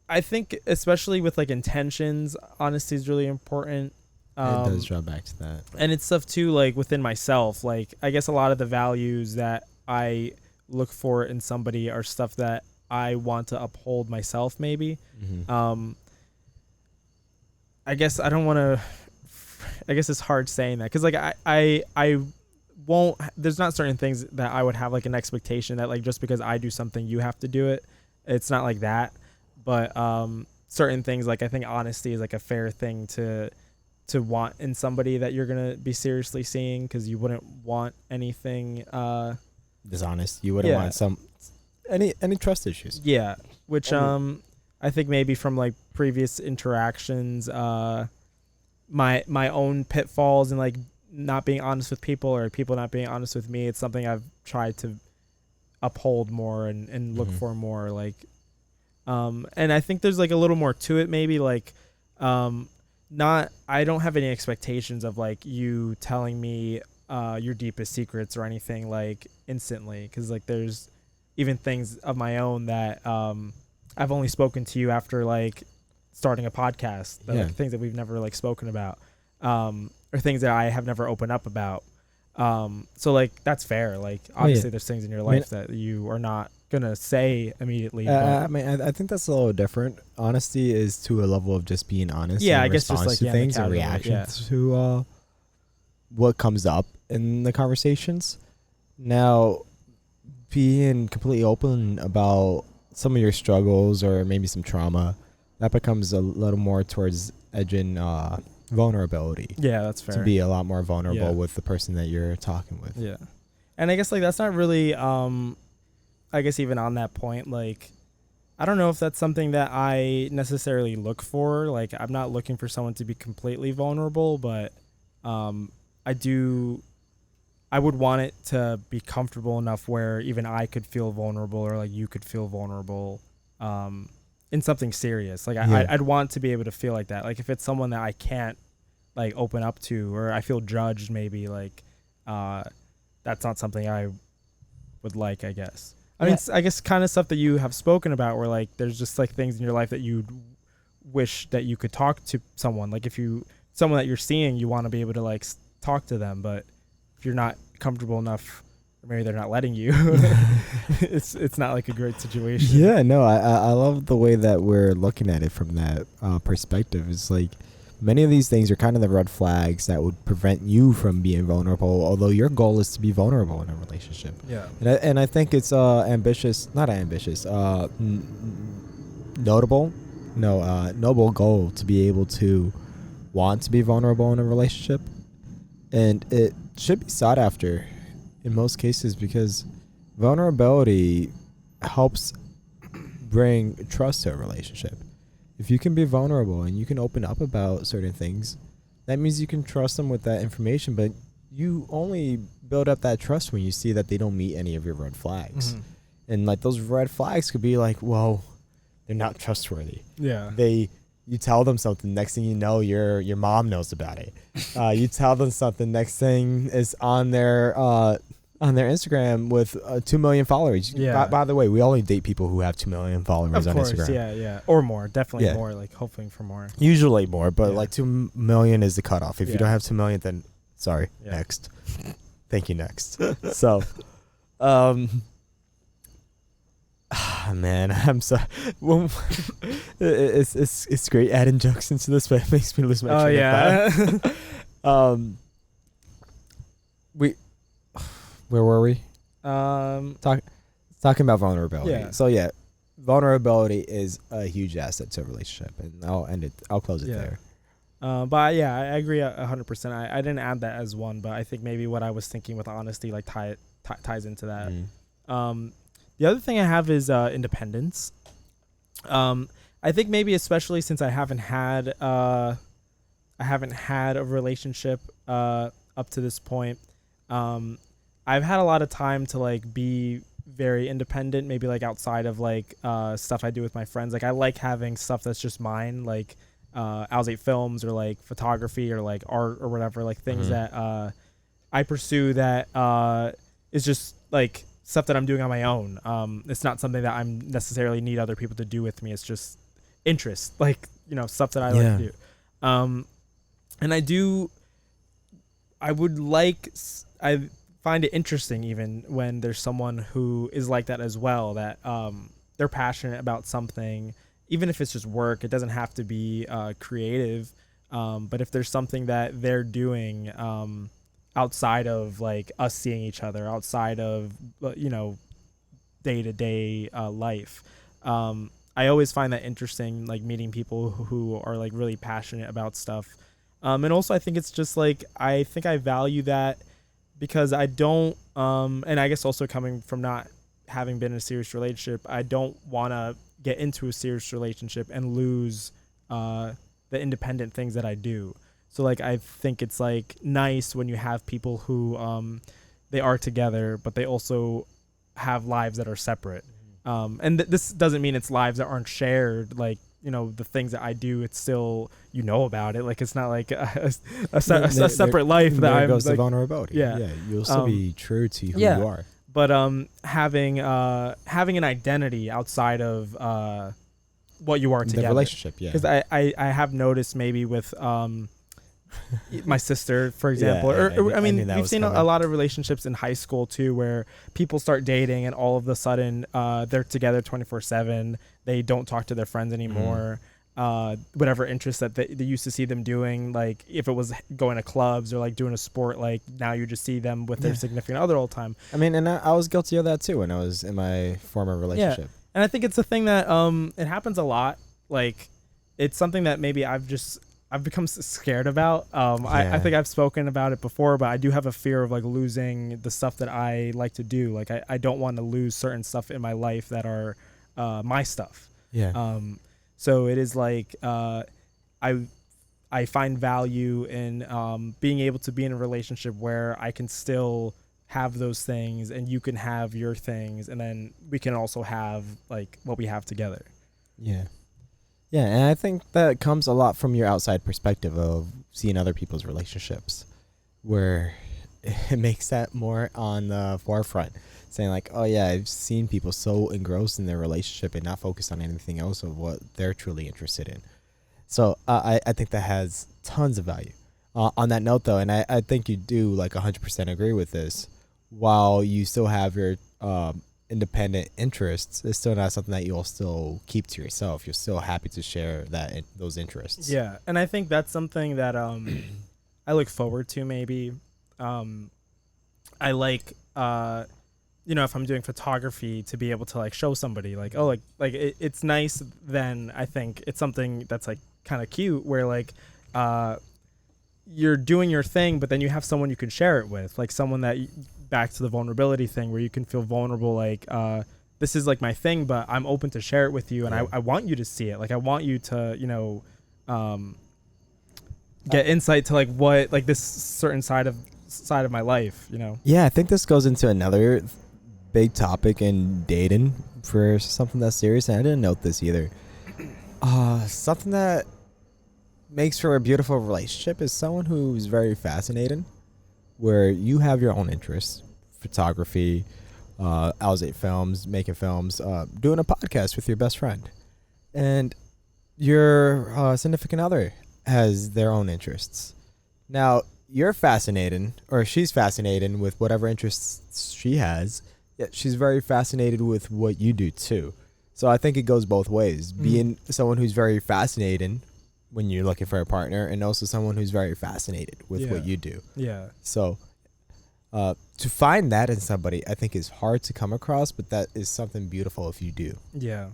I think especially with, like, intentions, honesty is really important. It does draw back to that. And it's stuff, too, like, within myself. Like, I guess a lot of the values that I look for in somebody are stuff that I want to uphold myself, maybe. I guess I don't want to... I guess it's hard saying that. Because, like, I won't... There's not certain things that I would have, like, an expectation that, like, just because I do something, you have to do it. It's not like that, but certain things, like, I think honesty is, like, a fair thing to want in somebody that you're gonna be seriously seeing, because you wouldn't want anything dishonest. You wouldn't want any trust issues. Yeah, which I think maybe from, like, previous interactions, my own pitfalls and, like, not being honest with people or people not being honest with me. It's something I've tried to uphold more and look for more, like, and I think there's, like, a little more to it, maybe, like, I don't have any expectations of, like, you telling me your deepest secrets or anything, like, instantly, because, like, there's even things of my own that I've only spoken to you after, like, starting a podcast, like, things that we've never, like, spoken about, or things that I have never opened up about. So, like, that's fair. Like, obviously there's things in your life that you are not gonna say immediately. I mean, I think that's a little different. Honesty is to a level of just being honest. Yeah, in I guess just, like, to things and reactions to what comes up in the conversations. Now, being completely open about some of your struggles or maybe some trauma, that becomes a little more towards edging vulnerability. Yeah, that's fair. To be a lot more vulnerable with the person that you're talking with. Yeah. And I guess, like, that's not really, I guess even on that point, like, I don't know if that's something that I necessarily look for. Like, I'm not looking for someone to be completely vulnerable, but I would want it to be comfortable enough where even I could feel vulnerable, or, like, you could feel vulnerable in something serious. Like, I'd want to be able to feel like that. Like, if it's someone that I can't, like, open up to, or I feel judged, maybe, like, that's not something I would like, I guess. I mean, I guess kind of stuff that you have spoken about where, like, there's just, like, things in your life that you wish that you could talk to someone. Like, if someone that you're seeing, you want to be able to, like, talk to them, but if you're not comfortable enough, or maybe they're not letting you, it's not, like, a great situation. Yeah, no, I love the way that we're looking at it from that perspective. It's like, many of these things are kind of the red flags that would prevent you from being vulnerable, although your goal is to be vulnerable in a relationship. Yeah. And I think it's noble goal to be able to want to be vulnerable in a relationship. And it should be sought after in most cases, because vulnerability helps bring trust to a relationship. If you can be vulnerable and you can open up about certain things, that means you can trust them with that information, but you only build up that trust when you see that they don't meet any of your red flags. And, like, those red flags could be like, well, they're not trustworthy. Yeah. You tell them something, next thing you know, your mom knows about it. You tell them something, next thing is on their Instagram with 2 million followers. Yeah. By the way, we only date people who have 2 million followers on Instagram. Yeah. Or more. Definitely more, like, hoping for more. Usually more, but like 2 million is the cutoff. If you don't have 2 million, then sorry, next. Thank you, next. So, man, I'm sorry. Well, it's great adding jokes into this, but it makes me lose my train of thought. Where were we? Talking about vulnerability. Yeah. So vulnerability is a huge asset to a relationship, and I'll close it there. But yeah, I agree 100%. I didn't add that as one, but I think maybe what I was thinking with honesty, like, ties into that. The other thing I have is independence. I think maybe especially since I haven't had a relationship up to this point. I've had a lot of time to like be very independent, maybe like outside of like stuff I do with my friends. Like I like having stuff that's just mine, like AlzateFilms or like photography or like art or whatever, like things that I pursue that is just like stuff that I'm doing on my own. It's not something that I'm necessarily need other people to do with me. It's just interest, like, you know, stuff that I like to do. And I find it interesting even when there's someone who is like that as well, that they're passionate about something, even if it's just work. It doesn't have to be creative, but if there's something that they're doing outside of like us seeing each other, outside of, you know, day-to-day life, I always find that interesting, like meeting people who are like really passionate about stuff. And also I think it's just like, I think I value that because I don't, and I guess also coming from not having been in a serious relationship, I don't want to get into a serious relationship and lose the independent things that I do. So like, I think it's like nice when you have people who they are together, but they also have lives that are separate. And this doesn't mean it's lives that aren't shared. Like, you know, the things that I do, it's still, you know about it. Like, it's not like a separate life that I'm goes like, the vulnerability. Yeah, you'll still be true to who you are. But having an identity outside of what you are together, the relationship, because I have noticed maybe with my sister, for example, I mean we've seen a lot of relationships in high school too, where people start dating and all of a sudden they're together 24/7. They don't talk to their friends anymore. Whatever interests that they used to see them doing, like if it was going to clubs or like doing a sport, like now you just see them with their significant other all the time. I mean, and I was guilty of that too when I was in my former relationship. And I think it's a thing that it happens a lot. Like, it's something that maybe I've become scared about. I think I've spoken about it before, but I do have a fear of like losing the stuff that I like to do. Like I don't want to lose certain stuff in my life that are my stuff. So it is like I find value in being able to be in a relationship where I can still have those things and you can have your things, and then we can also have like what we have together. Yeah, and I think that comes a lot from your outside perspective of seeing other people's relationships, where it makes that more on the forefront, saying like, oh yeah, I've seen people so engrossed in their relationship and not focused on anything else of what they're truly interested in. So I think that has tons of value. On that note though, and I think you do like 100% agree with this, while you still have your independent interests, it's still not something that you'll still keep to yourself. You're still happy to share those interests. Yeah, and I think that's something that I look forward to. Maybe I like you know, if I'm doing photography, to be able to like show somebody like, oh, like it's nice. Then I think it's something that's like kind of cute, where like you're doing your thing, but then you have someone you can share it with, like someone that back to the vulnerability thing, where you can feel vulnerable, like this is like my thing, but I'm open to share it with you, and I want you to see it. Like I want you to, you know, get insight to like what, like this certain side of my life, you know. Yeah, I think this goes into another big topic in dating for something that's serious, and I didn't note this either. Something that makes for a beautiful relationship is someone who's very fascinating, where you have your own interests, photography, AlzateFilms, making films, doing a podcast with your best friend, and your significant other has their own interests. Now, you're fascinating, or she's fascinating with whatever interests she has, yet she's very fascinated with what you do too. So I think it goes both ways, being someone who's very fascinating when you're looking for a partner, and also someone who's very fascinated with what you do. Yeah. So to find that in somebody, I think is hard to come across, but that is something beautiful if you do. Yeah.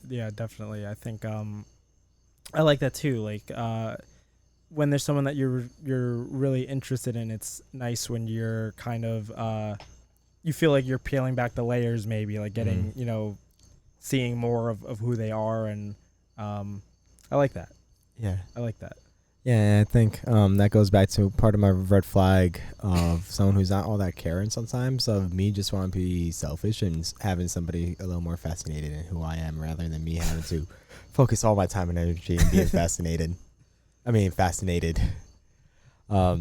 Yeah, definitely. I think I like that too. Like when there's someone that you're really interested in, it's nice when you're kind of you feel like you're peeling back the layers, maybe like getting, you know, seeing more of who they are, and I like that. Yeah. I like that. Yeah, I think that goes back to part of my red flag of someone who's not all that caring sometimes, of me just wanting to be selfish and having somebody a little more fascinated in who I am rather than me having to focus all my time and energy and being fascinated. But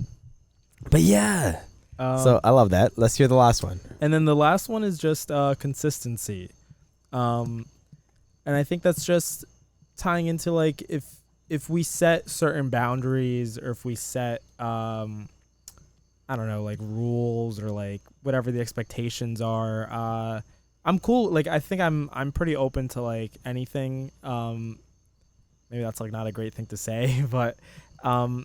yeah. So I love that. Let's hear the last one. And then the last one is just consistency. And I think that's just tying into like if we set certain boundaries, or if we set I don't know, like rules, or like whatever the expectations are, I'm cool. Like I think I'm pretty open to like anything. Maybe that's like not a great thing to say, but I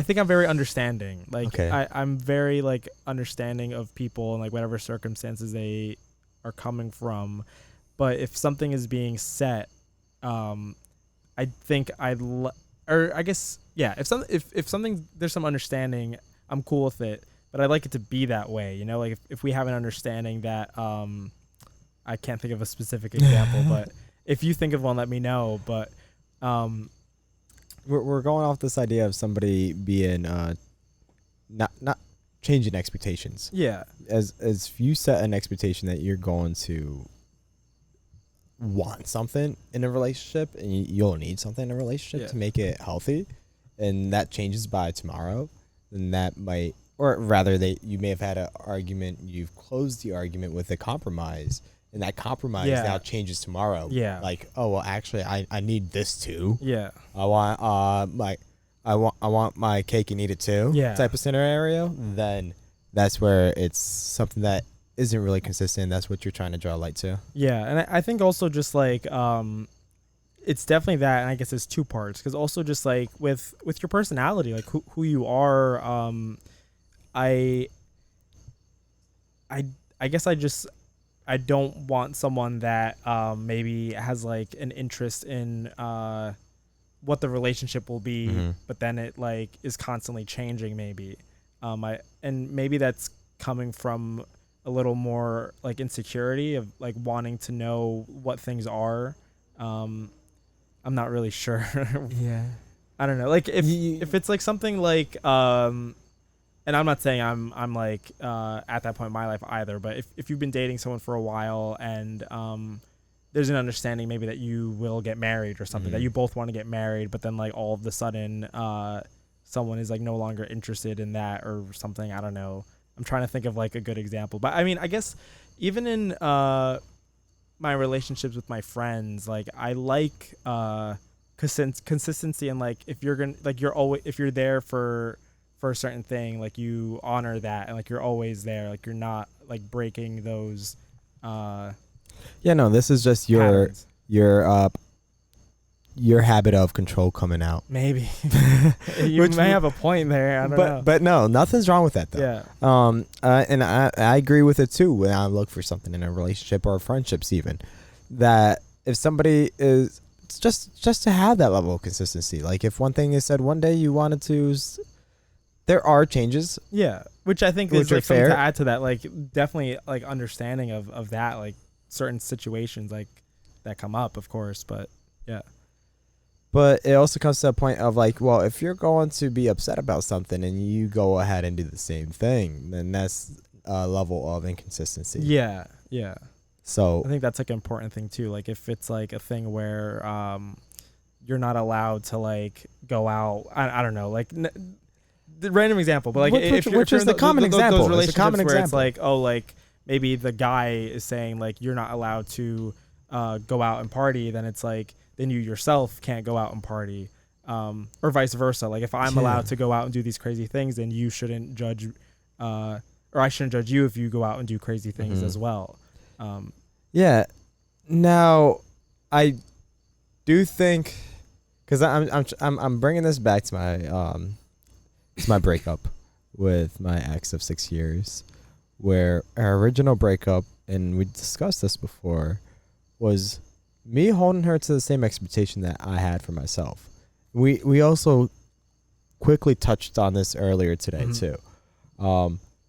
think I'm very understanding. Like Okay. I'm very like understanding of people and like whatever circumstances they are coming from. But if something is being set, I think if something, there's some understanding, I'm cool with it, but I'd like it to be that way, you know, like if we have an understanding that, I can't think of a specific example, but if you think of one, let me know. But, We're going off this idea of somebody being not changing expectations. yeah, As you set an expectation that you're going to want something in a relationship, and you'll need something in a relationship to make it healthy, and that changes by tomorrow, then that might, or rather you may have had an argument, you've closed the argument with a compromise, and that compromise now changes tomorrow. Yeah. Like, oh well, actually I need this too. yeah, I want my cake and eat it too. Yeah. Type of scenario. Then that's where it's something that isn't really consistent. That's what you're trying to draw light to. yeah. And I think also just like, it's definitely that, and I guess it's two parts, because also just like with your personality, like who you are, I guess I don't want someone that maybe has like an interest in what the relationship will be, but then it like is constantly changing maybe. And maybe that's coming from a little more like insecurity of like wanting to know what things are. I'm not really sure. Yeah. I don't know. Like if it's like something like and I'm not saying I'm like at that point in my life either, but if you've been dating someone for a while and there's an understanding maybe that you will get married or something, that you both want to get married, but then like all of a sudden someone is like no longer interested in that or something. I don't know. I'm trying to think of like a good example, but I mean, I guess even in my relationships with my friends, like I like consistency, and like if you're gonna like if you're there for a certain thing, like you honor that, and like you're always there, like you're not like breaking those No, this is just patterns. your habit of control coming out. Maybe you may have a point there. I don't know. But no, nothing's wrong with that though. Yeah. And I agree with it too when I look for something in a relationship or friendships even, that if somebody is just to have that level of consistency. Like if one thing is said one day, you wanted to, there are changes. Yeah. Which I think Which is are like something fair. to add to that, like definitely like understanding of that, like certain situations like that come up, of course, but yeah. But it also comes to a point of like, well, if you're going to be upset about something and you go ahead and do the same thing, then that's a level of inconsistency. Yeah. Yeah. So I think that's like an important thing too. Like if it's like a thing where you're not allowed to like go out, I don't know, like the random example, but like Which is the common example. Those It's a relationships common where it's example. like, oh, like maybe the guy is saying like you're not allowed to go out and party, then it's like then you yourself can't go out and party, or vice versa. Like if I'm allowed to go out and do these crazy things, then you shouldn't judge, or I shouldn't judge you if you go out and do crazy things as well. yeah. Now, I do think, because I'm bringing this back to my breakup with my ex of 6 years, where our original breakup, and we discussed this before, was me holding her to the same expectation that I had for myself. We also quickly touched on this earlier today too,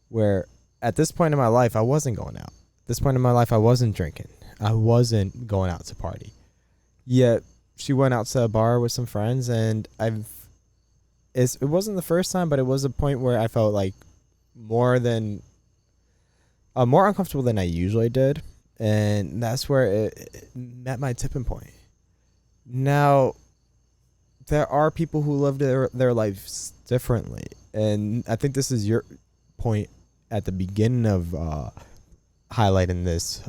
where at this point in my life I wasn't going out. At this point in my life I wasn't drinking. I wasn't going out to party. Yet she went out to a bar with some friends, and it wasn't the first time, but it was a point where I felt like more uncomfortable than I usually did, and that's where it met my tipping point. Now, there are people who live their lives differently, and I think this is your point at the beginning of highlighting this.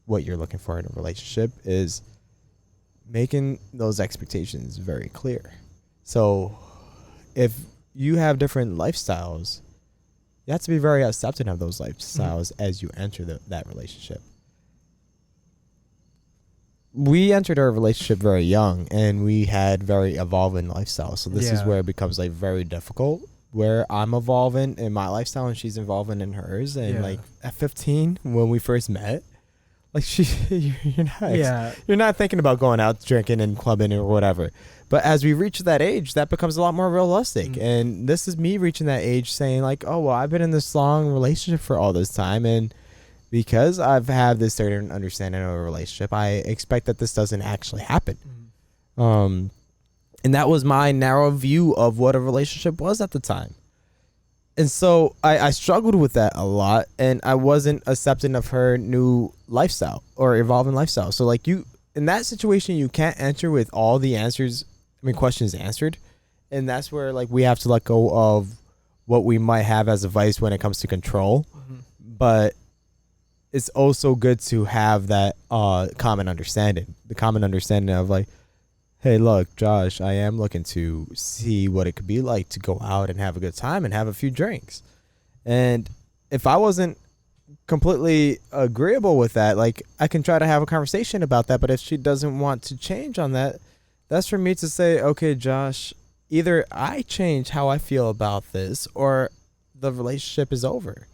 What you're looking for in a relationship is making those expectations very clear. So if you have different lifestyles, you have to be very accepting of those lifestyles as you enter that relationship. We entered our relationship very young, and we had very evolving lifestyles. So this is where it becomes like very difficult, where I'm evolving in my lifestyle and she's evolving in hers. And like at 15, when we first met, like you're not thinking about going out drinking and clubbing or whatever. But as we reach that age, that becomes a lot more realistic. And this is me reaching that age saying like, oh, well, I've been in this long relationship for all this time. And because I've had this certain understanding of a relationship, I expect that this doesn't actually happen. And that was my narrow view of what a relationship was at the time. And so I struggled with that a lot, and I wasn't accepting of her new lifestyle or evolving lifestyle. So like in that situation, you can't enter with all the questions answered. And that's where like we have to let go of what we might have as a vice when it comes to control. But it's also good to have that common understanding, the common understanding of like, hey, look, Josh, I am looking to see what it could be like to go out and have a good time and have a few drinks. And if I wasn't completely agreeable with that, like I can try to have a conversation about that. But if she doesn't want to change on that, that's for me to say, okay, Josh, either I change how I feel about this or the relationship is over.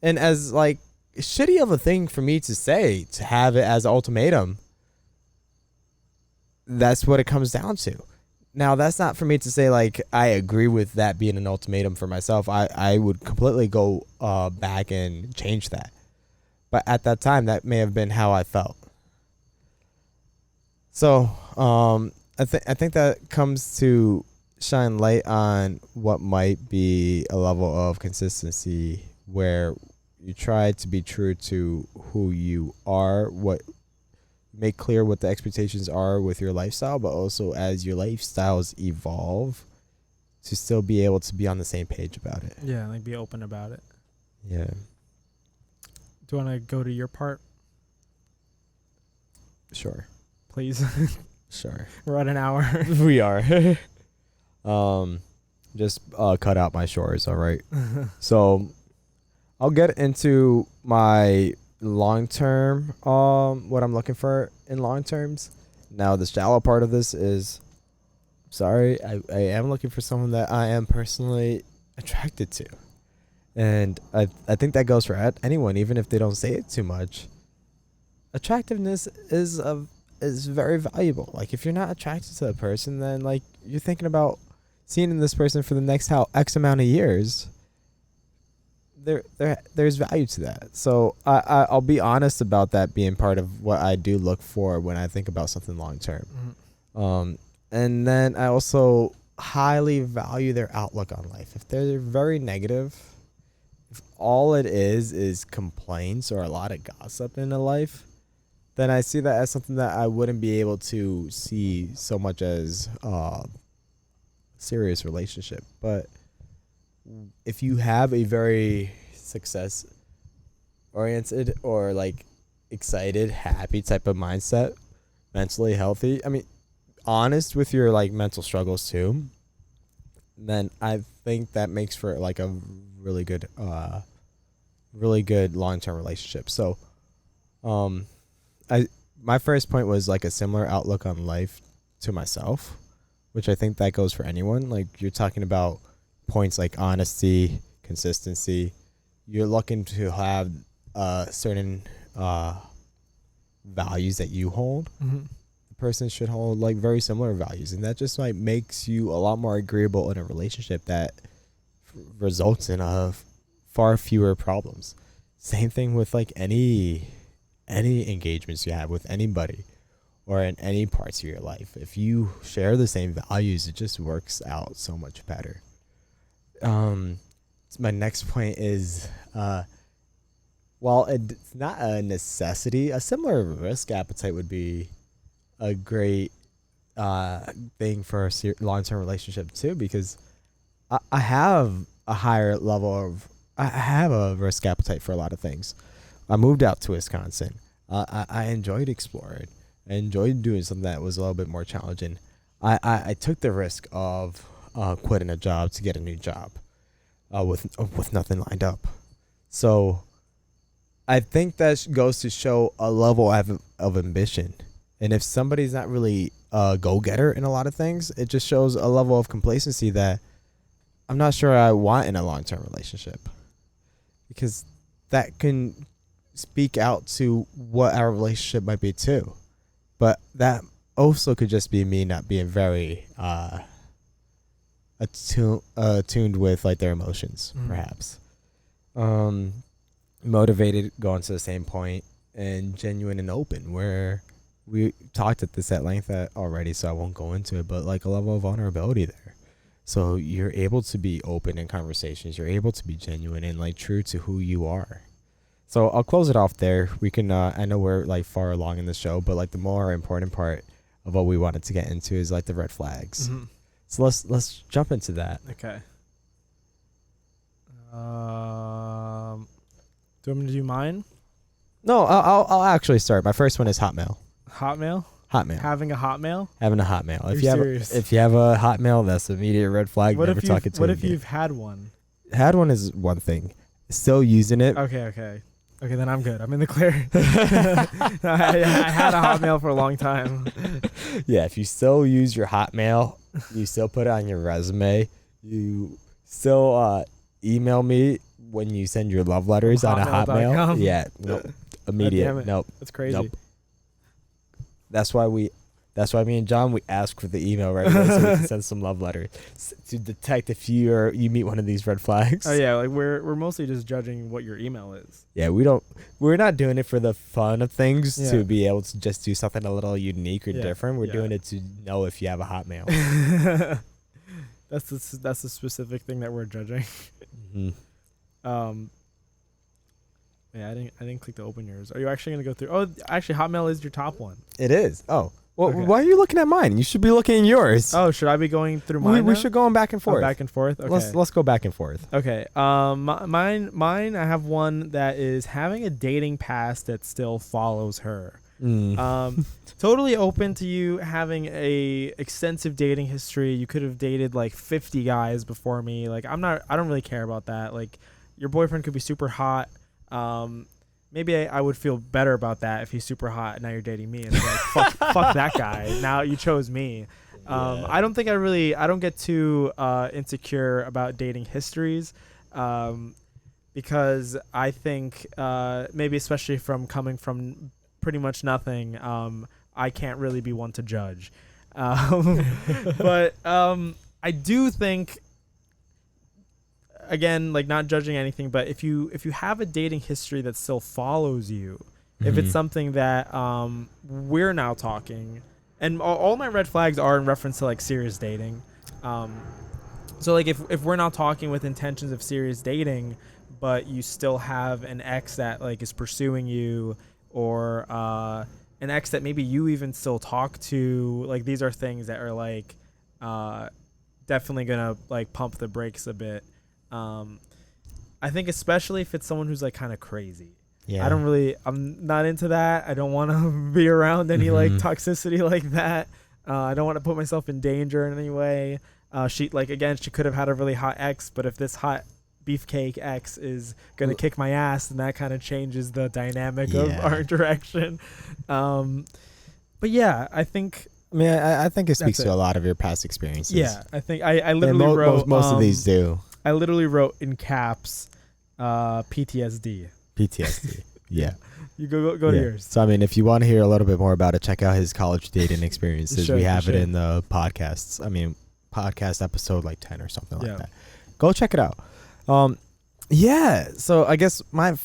And as like shitty of a thing for me to say, to have it as an ultimatum, that's what it comes down to. Now, that's not for me to say like I agree with that being an ultimatum for myself. I would completely go back and change that. But at that time, that may have been how I felt. So I think that comes to shine light on what might be a level of consistency where you try to be true to who you are, make clear what the expectations are with your lifestyle, but also as your lifestyles evolve, to still be able to be on the same page about it. Yeah, like be open about it. Yeah. Do you want to go to your part? Sure. Please. Sure. We're at an hour. We are. Just cut out my shores, all right? So I'll get into my long-term, what I'm looking for in long terms. Now, the shallow part of this is, sorry, I am looking for someone that I am personally attracted to. And I think that goes for anyone, even if they don't say it too much. Attractiveness is very valuable. Like, if you're not attracted to a person, then, like, you're thinking about seeing this person for the next X amount of years. There's value to that. So I'll be honest about that being part of what I do look for when I think about something long term. And then I also highly value their outlook on life. If they're very negative, if all it is complaints or a lot of gossip in a life, then I see that as something that I wouldn't be able to see so much as serious relationship. But if you have a very success oriented or like excited, happy type of mindset, mentally healthy, I mean, honest with your like mental struggles too, then I think that makes for like a really good long-term relationship. So my first point was like a similar outlook on life to myself, which I think that goes for anyone. Like, you're talking about points like honesty, consistency. You're looking to have certain values that you hold. The person should hold like very similar values, and that just like makes you a lot more agreeable in a relationship that results in far fewer problems. Same thing with like any any engagements you have with anybody or in any parts of your life, if you share the same values, it just works out so much better. My next point is, while it's not a necessity, a similar risk appetite would be a great thing for a long-term relationship too, because I have a higher level of, I have a risk appetite for a lot of things. I moved out to Wisconsin. I enjoyed exploring. I enjoyed doing something that was a little bit more challenging. I took the risk of quitting a job to get a new job with nothing lined up. So I think that goes to show a level of ambition. And if somebody's not really a go-getter in a lot of things, it just shows a level of complacency that I'm not sure I want in a long-term relationship. Because that can speak out to what our relationship might be too. But that also could just be me not being very attuned with like their emotions, perhaps. Motivated, going to the same point, and genuine and open, where we talked at this at length already, so I won't go into it, but like a level of vulnerability there. So you're able to be open in conversations, you're able to be genuine and like true to who you are. So I'll close it off there. We can, I know we're like far along in the show, but like the more important part of what we wanted to get into is like the red flags. Mm-hmm. So let's jump into that. Okay. Do you want me to do mine? No, I'll actually start. My first one is Hotmail. Hotmail? Hotmail. Having a Hotmail? Having a Hotmail. Serious? If you have a Hotmail, that's an immediate red flag. What Never talk it to What me if again. you've had one? Had one is one thing. Still using it. Okay, then I'm good. I'm in the clear. I had a Hotmail for a long time. Yeah, if you still use your Hotmail, you still put it on your resume, you still email me when you send your love letters on a Hotmail. Yeah, nope. Immediate. Nope. That's crazy. Nope. That's why me and John, we ask for the email right away so we can send some love letters to detect if you meet one of these red flags. Oh yeah, like we're mostly just judging what your email is. Yeah, we're not doing it for the fun of things to be able to just do something a little unique or different. We're doing it to know if you have a Hotmail. That's the specific thing that we're judging. Mm-hmm. Yeah, I didn't click to open yours. Are you actually gonna go through? Oh, actually, Hotmail is your top one. It is. Oh, well, Okay. Why are you looking at mine? You should be looking at yours. Oh, should I be going through mine? We should go back and forth. Back and forth. Okay. Let's go back and forth. Okay. Mine. I have one that is having a dating past that still follows her. Totally open to you having a extensive dating history. You could have dated like 50 guys before me. Like I don't really care about that. Like your boyfriend could be super hot. Maybe I would feel better about that if he's super hot and now you're dating me and it's like fuck that guy. Now you chose me. I don't get too insecure about dating histories. Because I think maybe especially from coming from pretty much nothing, I can't really be one to judge. But I do think, again, like not judging anything, but if you have a dating history that still follows you, if it's something that we're now talking, and all my red flags are in reference to like serious dating. So like if we're not talking with intentions of serious dating, but you still have an ex that like is pursuing you, or an ex that maybe you even still talk to, like these are things that are like definitely gonna like pump the brakes a bit. I think especially if it's someone who's like kind of crazy. Yeah. I'm not into that. I don't want to be around any like toxicity like that. I don't want to put myself in danger in any way. She could have had a really hot ex, but if this hot beefcake ex is going to kick my ass, then that kind of changes the dynamic of our interaction. But yeah, I think, I think it speaks to a lot of your past experiences. Yeah, I think I literally wrote most of these do. I literally wrote in caps, PTSD. PTSD. Yeah. You go to yours. So, if you want to hear a little bit more about it, check out his college dating experiences. We have it in the podcasts. Podcast episode like 10 or something like that. Go check it out. So I guess my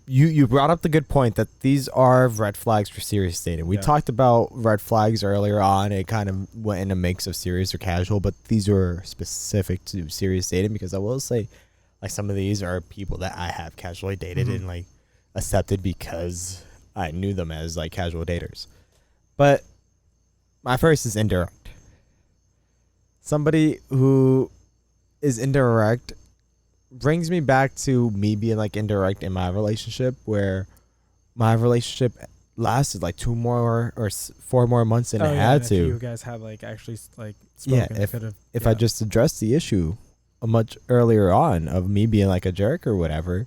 you brought up the good point that these are red flags for serious dating. We talked about red flags earlier on. It kind of went in a mix of serious or casual, but these are specific to serious dating because I will say, like, some of these are people that I have casually dated and like accepted because I knew them as like casual daters. But my first is indirect. Somebody who is indirect brings me back to me being like indirect in my relationship, where my relationship lasted like 2 more or 4 more months than it had to. You guys had like actually like spoken. If I just addressed the issue much earlier on of me being like a jerk or whatever,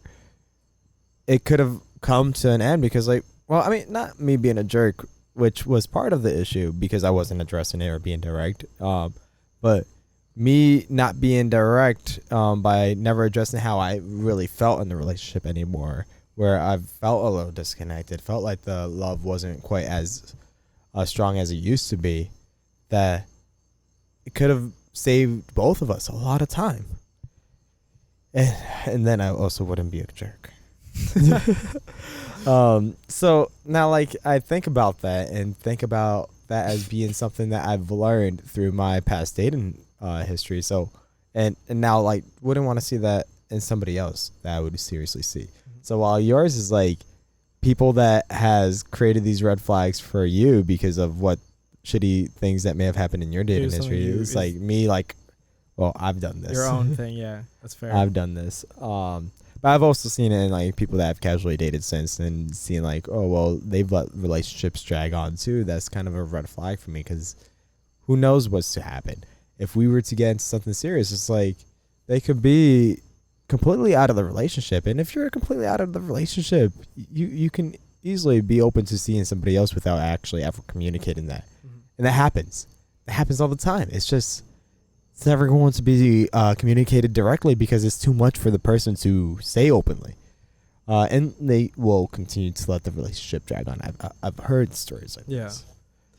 it could have come to an end because like, well, I mean, not me being a jerk, which was part of the issue because I wasn't addressing it or being direct, but me not being direct by never addressing how I really felt in the relationship anymore, where I felt a little disconnected, felt like the love wasn't quite as strong as it used to be, that it could have saved both of us a lot of time. And then I also wouldn't be a jerk. So now, like, I think about that and think about that as being something that I've learned through my past dating history. So, and now, like, wouldn't want to see that in somebody else that I would seriously see. So while yours is like people that has created these red flags for you because of what shitty things that may have happened in your dating history, it's like me, like, well, I've done this. Your own thing, yeah, that's fair. I've done this. But I've also seen it in like people that I've casually dated since, and seen like, oh well, they've let relationships drag on too. That's kind of a red flag for me because who knows what's to happen. If we were to get into something serious, it's like they could be completely out of the relationship, and if you're completely out of the relationship, you can easily be open to seeing somebody else without actually ever communicating that. And that happens. It happens all the time. It's just, it's never going to be communicated directly because it's too much for the person to say openly. And they will continue to let the relationship drag on. I've heard stories like this.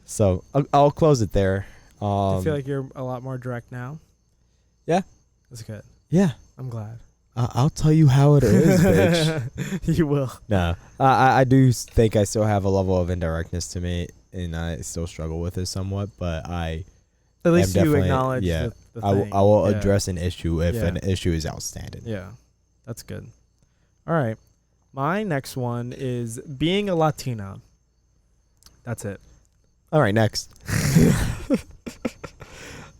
So I'll close it there. I feel like you're a lot more direct now. Yeah. That's good. Yeah. I'm glad. I'll tell you how it is, bitch. You will. No. I do think I still have a level of indirectness to me, and I still struggle with it somewhat, but at least you acknowledge the thing. I will address an issue if an issue is outstanding. Yeah. That's good. All right. My next one is being a Latina. That's it. All right, next.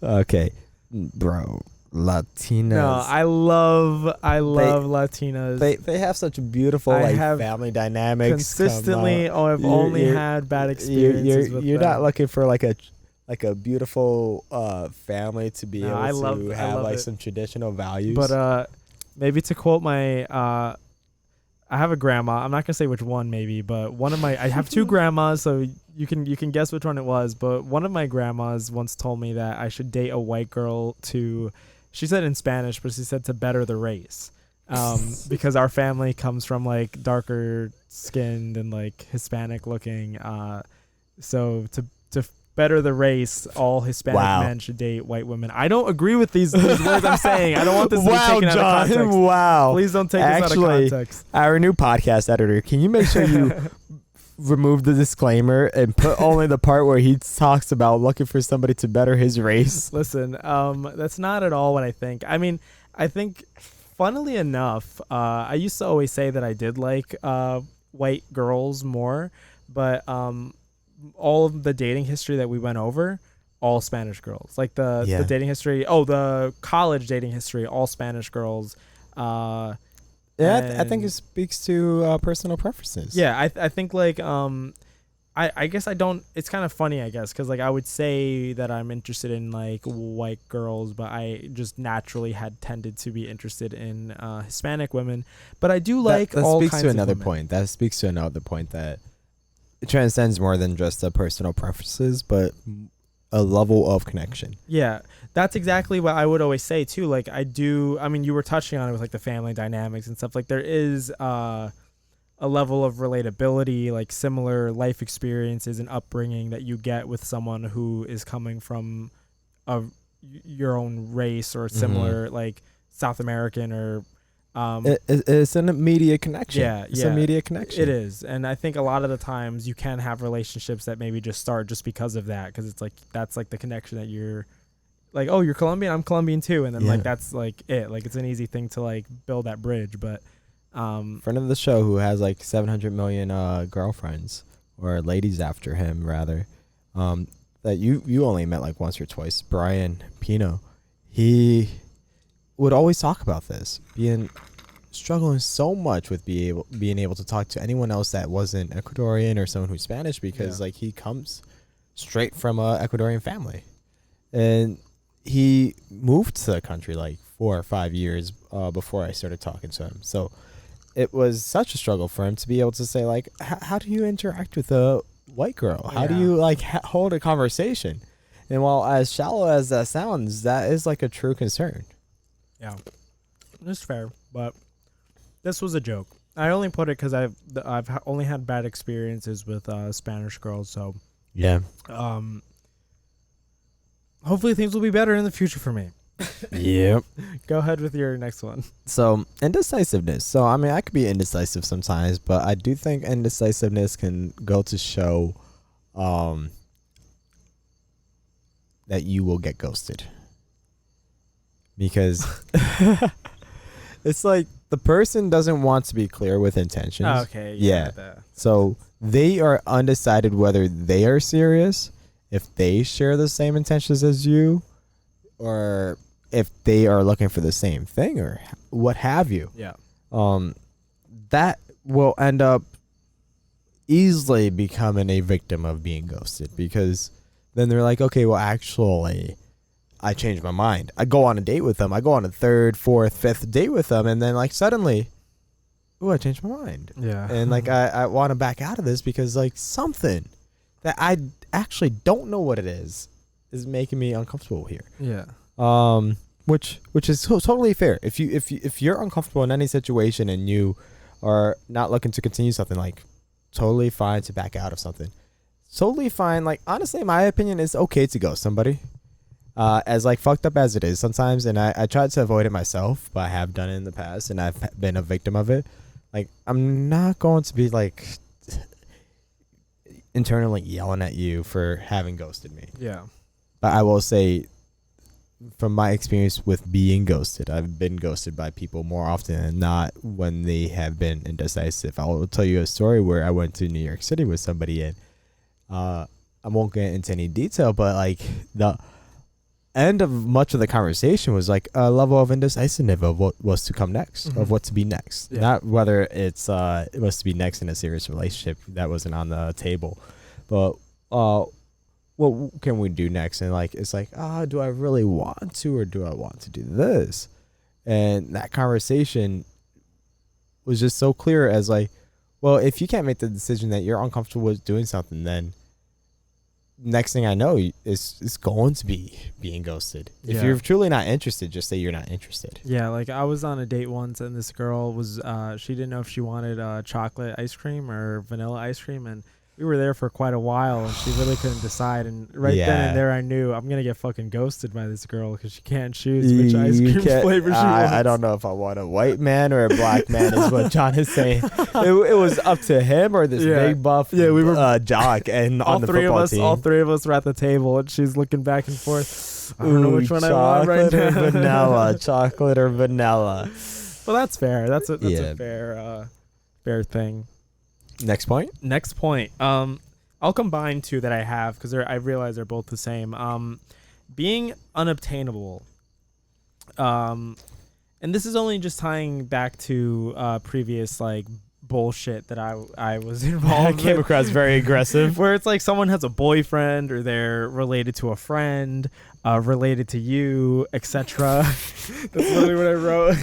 Okay. Bro, Latinas. No, I love Latinas. They have such beautiful family dynamics. Consistently, I've only had bad experiences with you're them. not looking for like a beautiful family to be able to have like some traditional values. But maybe to quote my I have a grandma. I'm not gonna say which one, maybe, but I have 2 grandmas, so you can guess which one it was. But one of my grandmas once told me that I should date a white girl she said in Spanish, but she said to better the race, because our family comes from like darker skinned and like Hispanic looking. So to better the race, all Hispanic men should date white women. I don't agree with these words I'm saying. I don't want this to be taken out of context. Wow. Please don't take this out of context. Our new podcast editor, can you make sure you remove the disclaimer and put only the part where he talks about looking for somebody to better his race? Listen, that's not at all what I think. I mean, I think, funnily enough, I used to always say that I did like white girls more, but all of the dating history that we went over, all Spanish girls. Like the dating history, the college dating history, all Spanish girls. I think it speaks to personal preferences. Yeah, I think like I guess I don't. It's kind of funny, I guess, because like I would say that I'm interested in like white girls, but I just naturally had tended to be interested in Hispanic women. But I do like all kinds of women. That speaks to another point that it transcends more than just the personal preferences, but a level of connection. Yeah, that's exactly what I would always say too. Like I mean, you were touching on it with like the family dynamics and stuff. Like there is a level of relatability, like similar life experiences and upbringing that you get with someone who is coming from your own race or similar, like South American or It's an immediate connection. Yeah, it's yeah, an immediate connection. It is, and I think a lot of the times you can have relationships that maybe just start just because of that, because it's like that's like the connection that you're like, oh, you're Colombian, I'm Colombian too, and then like that's like it. Like it's an easy thing to like build that bridge, but friend of the show who has like 700 million girlfriends or ladies after him rather, that you only met like once or twice, Brian Pino, he would always talk about this, struggling so much with being able to talk to anyone else that wasn't Ecuadorian or someone who's Spanish, because like he comes straight from a Ecuadorian family, and he moved to the country like 4 or 5 years before I started talking to him. So it was such a struggle for him to be able to say like, how do you interact with a white girl? How do you like hold a conversation? And while as shallow as that sounds, that is like a true concern. Yeah, it's fair, but this was a joke. I only put it because I've only had bad experiences with Spanish girls, so yeah. Hopefully things will be better in the future for me. Yep. Go ahead with your next one. So indecisiveness. So I mean, I could be indecisive sometimes, but I do think indecisiveness can go to show that you will get ghosted. Because it's like the person doesn't want to be clear with intentions. Oh, okay. Yeah. So they are undecided whether they are serious, if they share the same intentions as you, or if they are looking for the same thing or what have you. Yeah. That will end up easily becoming a victim of being ghosted, because then they're like, okay, well, actually, I changed my mind. I go on a date with them. I go on a 3rd, 4th, 5th date with them, and then like suddenly, ooh, I changed my mind. Yeah. And like I want to back out of this because like something that I actually don't know what it is making me uncomfortable here. Yeah. Which is totally fair. If you're uncomfortable in any situation and you are not looking to continue something, like totally fine to back out of something. Totally fine. Like honestly, in my opinion, it's okay to ghost somebody. As like fucked up as it is sometimes, and I tried to avoid it myself, but I have done it in the past, and I've been a victim of it. Like I'm not going to be like internally yelling at you for having ghosted me. Yeah. But I will say, from my experience with being ghosted, I've been ghosted by people more often than not when they have been indecisive. I will tell you a story where I went to New York City with somebody, and I won't get into any detail, but like the end of much of the conversation was like a level of indecisiveness of what was to come next, of what to be next. Yeah. Not whether it was to be next in a serious relationship. That wasn't on the table, but what can we do next? And like it's like, do I really want to, or do I want to do this? And that conversation was just so clear as like, well, if you can't make the decision that you're uncomfortable with doing something, then next thing I know is going to be being ghosted. If you're truly not interested, just say you're not interested. Yeah, like I was on a date once, and this girl was she didn't know if she wanted chocolate ice cream or vanilla ice cream, and we were there for quite a while, and she really couldn't decide. And then and there, I knew I'm gonna get fucking ghosted by this girl because she can't choose which ice cream flavor she wants. I don't know if I want a white man or a black man, is what John is saying. It was up to him or this big buff we were jock, and on the football team. All three of us were at the table, and she's looking back and forth. I don't know which one I want right now. Chocolate or vanilla? Chocolate or vanilla? Well, that's fair. That's a fair thing. Next point. I'll combine two that I have because I realize they're both the same. Being unobtainable. And this is only just tying back to previous like bullshit that I was involved. I came across very aggressive. Where it's like someone has a boyfriend, or they're related to a friend, related to you, etc. That's literally what I wrote.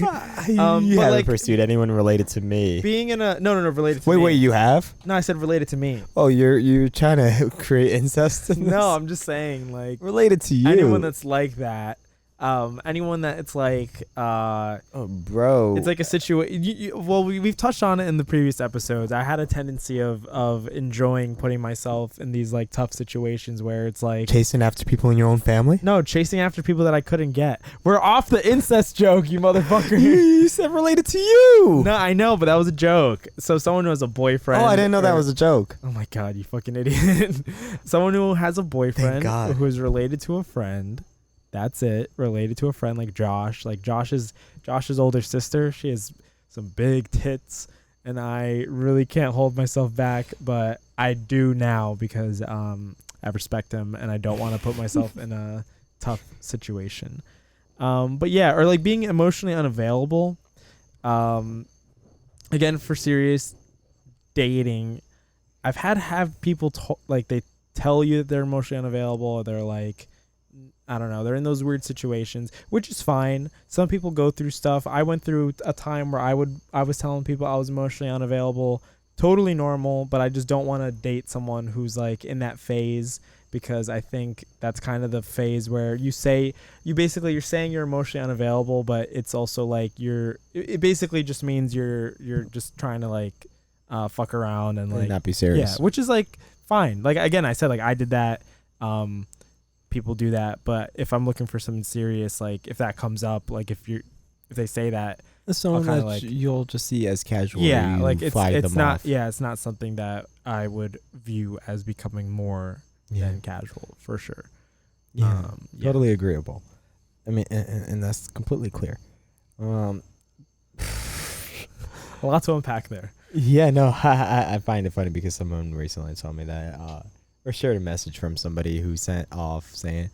You haven't pursued anyone related to me. Being in a no related to me. Wait, you have? No, I said related to me. Oh, you're trying to create incest in this? No, I'm just saying like related to you. Anyone that's like that, Anyone that it's like Oh, bro. it's like a situation. Well, we've touched on it in the previous episodes. I had a tendency of enjoying putting myself in these like tough situations where it's like chasing after people in your own family. no, chasing after people that I couldn't get. We're off the incest joke, you motherfucker. You said related to you. No, I know, but that was a joke. So someone who has a boyfriend. Oh, I didn't know that was a joke. Oh my god, you fucking idiot. Someone who has a boyfriend God. who is related to a friend. That's it. Related to a friend like Josh. Like Josh's older sister. She has some big tits, and I really can't hold myself back, but I do now because I respect him and I don't want to put myself in a tough situation. But yeah, or like being emotionally unavailable. Again, for serious dating, I've have people like they tell you that they're emotionally unavailable, or they're like, I don't know, they're in those weird situations, which is fine. Some people go through stuff. I went through a time where I was telling people I was emotionally unavailable, totally normal, but I just don't want to date someone who's like in that phase, because I think that's kind of the phase where you're saying you're emotionally unavailable, but it's also like it basically just means you're just trying to like fuck around and like not be serious. Yeah, which is like fine. Like again, I said like I did that. People do that, but if I'm looking for something serious, like if that comes up, like if they say that, That's someone that like, you'll just see as casual. yeah, like it's not off. yeah, it's not something that I would view as becoming more than casual for sure. Yeah, totally agreeable. I mean, and that's completely clear. A lot to unpack there. Yeah, no, I find it funny because someone recently told me that or shared a message from somebody who sent off saying,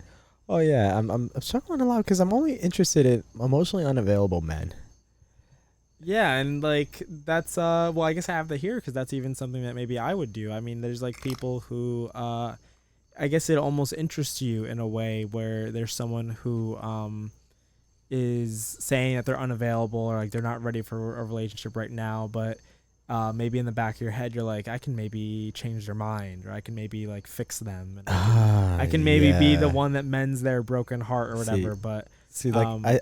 "Oh yeah, I'm struggling a lot because I'm only interested in emotionally unavailable men." Yeah, and like that's well, I guess I have to hear, because that's even something that maybe I would do. I mean, there's like people who I guess it almost interests you in a way where there's someone who is saying that they're unavailable, or like they're not ready for a relationship right now, but maybe in the back of your head you're like, I can maybe change their mind, or I can maybe like fix them, and I can maybe be the one that mends their broken heart or whatever. Like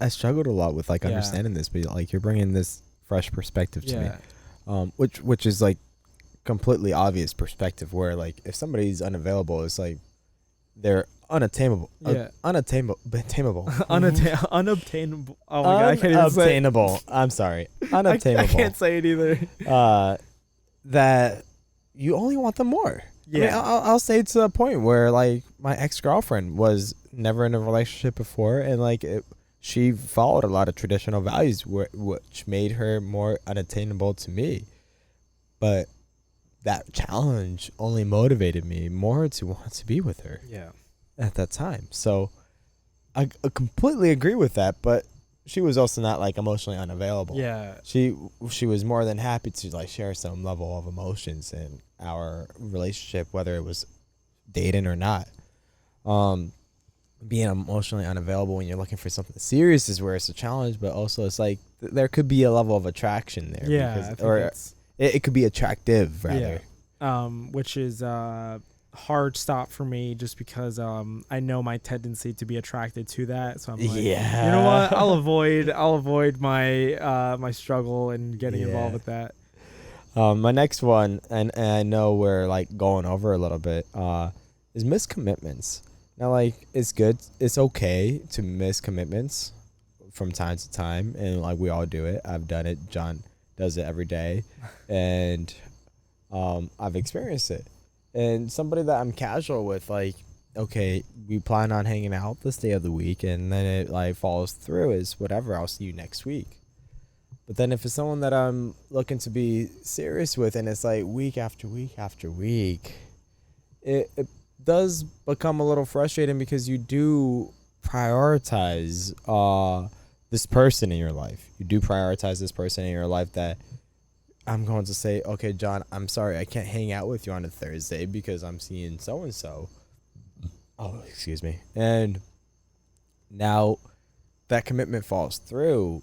I struggled a lot with like understanding this, but like you're bringing this fresh perspective to me, which is like completely obvious perspective, where like if somebody's unavailable, it's like they're unattainable. Unobtainable. Unobtainable. Oh my god, I can't even say it. Unobtainable. I'm sorry. Unobtainable. I can't say it either. That you only want them more. Yeah. I mean, I'll say to the point where like my ex-girlfriend was never in a relationship before, and like she followed a lot of traditional values, which made her more unattainable to me. But that challenge only motivated me more to want to be with her. Yeah. At that time. So I completely agree with that, but she was also not like emotionally unavailable. Yeah. She was more than happy to like share some level of emotions in our relationship, whether it was dating or not. Being emotionally unavailable when you're looking for something serious is where it's a challenge, but also it's like there could be a level of attraction there. Yeah. It could be attractive rather. Yeah. Which is hard stop for me, just because I know my tendency to be attracted to that. So I'm like, you know what? I'll avoid my my struggle and getting involved with that. My next one, and I know we're like going over a little bit, is miscommitments. Now, like it's okay to miss commitments from time to time, and like we all do it. I've done it. John does it every day, and I've experienced it. And somebody that I'm casual with, like, okay, we plan on hanging out this day of the week, and then it like falls through, is whatever, I'll see you next week. But then if it's someone that I'm looking to be serious with, and it's like week after week after week, it does become a little frustrating, because you do prioritize this person in your life. You do prioritize this person in your life that I'm going to say, okay, John, I'm sorry, I can't hang out with you on a Thursday because I'm seeing so-and-so. Oh, excuse me. And now that commitment falls through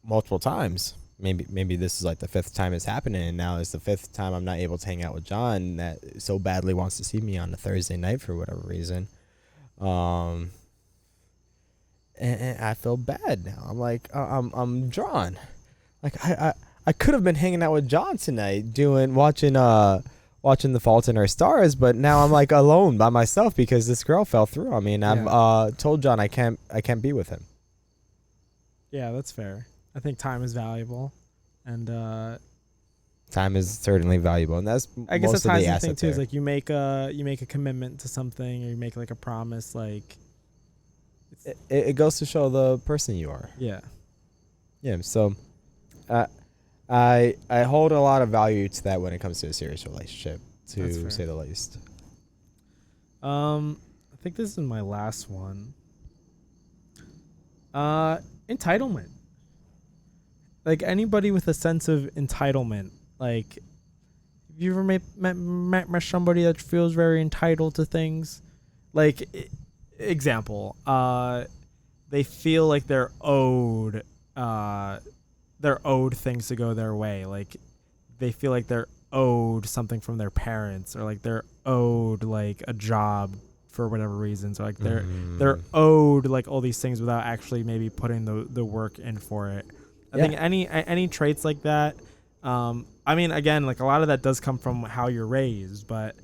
multiple times. Maybe this is like the 5th time it's happening, and now it's the 5th time I'm not able to hang out with John that so badly wants to see me on a Thursday night for whatever reason. and I feel bad now. I'm like, I'm drawn. Like I could have been hanging out with John tonight, watching The Fault in Our Stars, but now I'm like alone by myself because this girl fell through on me, and I've told John I can't be with him. Yeah, that's fair. I think time is valuable, and Time is certainly valuable, and that's I guess most that's of the the asset thing too. Is there. like you make a commitment to something, or you make like a promise. Like, It goes to show the person you are. yeah, Yeah. So, I hold a lot of value to that when it comes to a serious relationship, That's to fair. say the least. I think this is my last one. Entitlement. Like anybody with a sense of entitlement. Like, have you ever met somebody that feels very entitled to things? Like, example, they feel like they're owed things to go their way. Like, they feel like they're owed something from their parents, or like they're owed like a job for whatever reasons, or like they're owed like all these things without actually maybe putting the work in for it. I think any traits like that, I mean, again, like a lot of that does come from how you're raised, but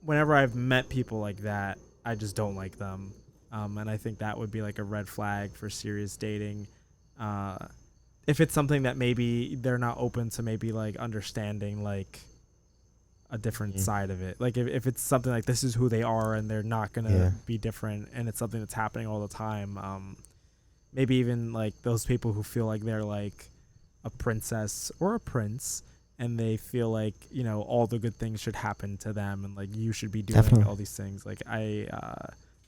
whenever I've met people like that, I just don't like them. And I think that would be like a red flag for serious dating. If it's something that maybe they're not open to maybe like understanding like a different side of it. Like if it's something like this is who they are and they're not going to be different, and it's something that's happening all the time. Maybe even like those people who feel like they're like a princess or a prince, and they feel like, you know, all the good things should happen to them, and like you should be doing all these things. Like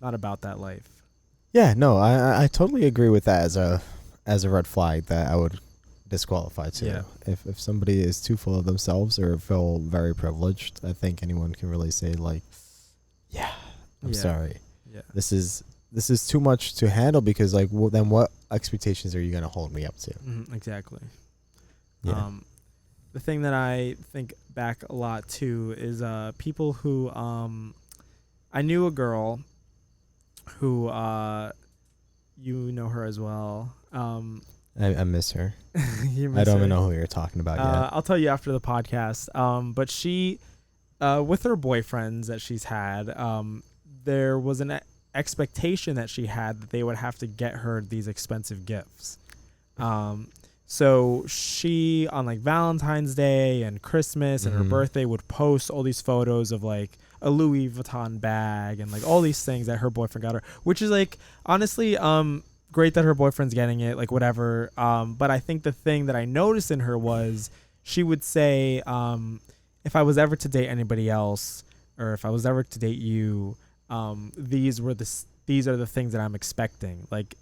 not about that life. Yeah, no, I totally agree with that as a red flag that I would disqualify too. Yeah. If somebody is too full of themselves or feel very privileged, I think anyone can really say like, yeah, I'm sorry. Yeah. This is too much to handle, because like then what expectations are you going to hold me up to? Exactly. Yeah. The thing that I think back a lot too is people who I knew a girl who you know her as well. I miss her. You miss I don't her. even know who you're talking about yet. I'll tell you after the podcast. But she, with her boyfriends that she's had, there was an expectation that she had that they would have to get her these expensive gifts. So she, on like Valentine's Day and Christmas and her birthday, would post all these photos of like a Louis Vuitton bag and like all these things that her boyfriend got her, which is like honestly great that her boyfriend's getting it, like whatever. But I think the thing that I noticed in her was she would say, if I was ever to date anybody else, or if I was ever to date you, these are the things that I'm expecting. Like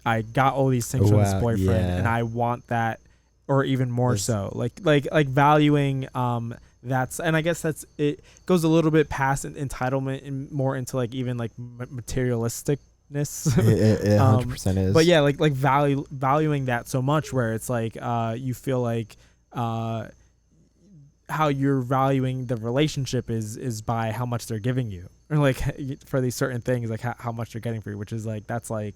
I got all these things from this boyfriend, and I want that, or even more so. Like valuing that's, and I guess that's, it goes a little bit past entitlement and more into like even like materialisticness. It 100% is. But yeah, like valuing that so much where it's like you feel like how you're valuing the relationship is by how much they're giving you, or like for these certain things, like how much they're getting for you, which is like, that's like,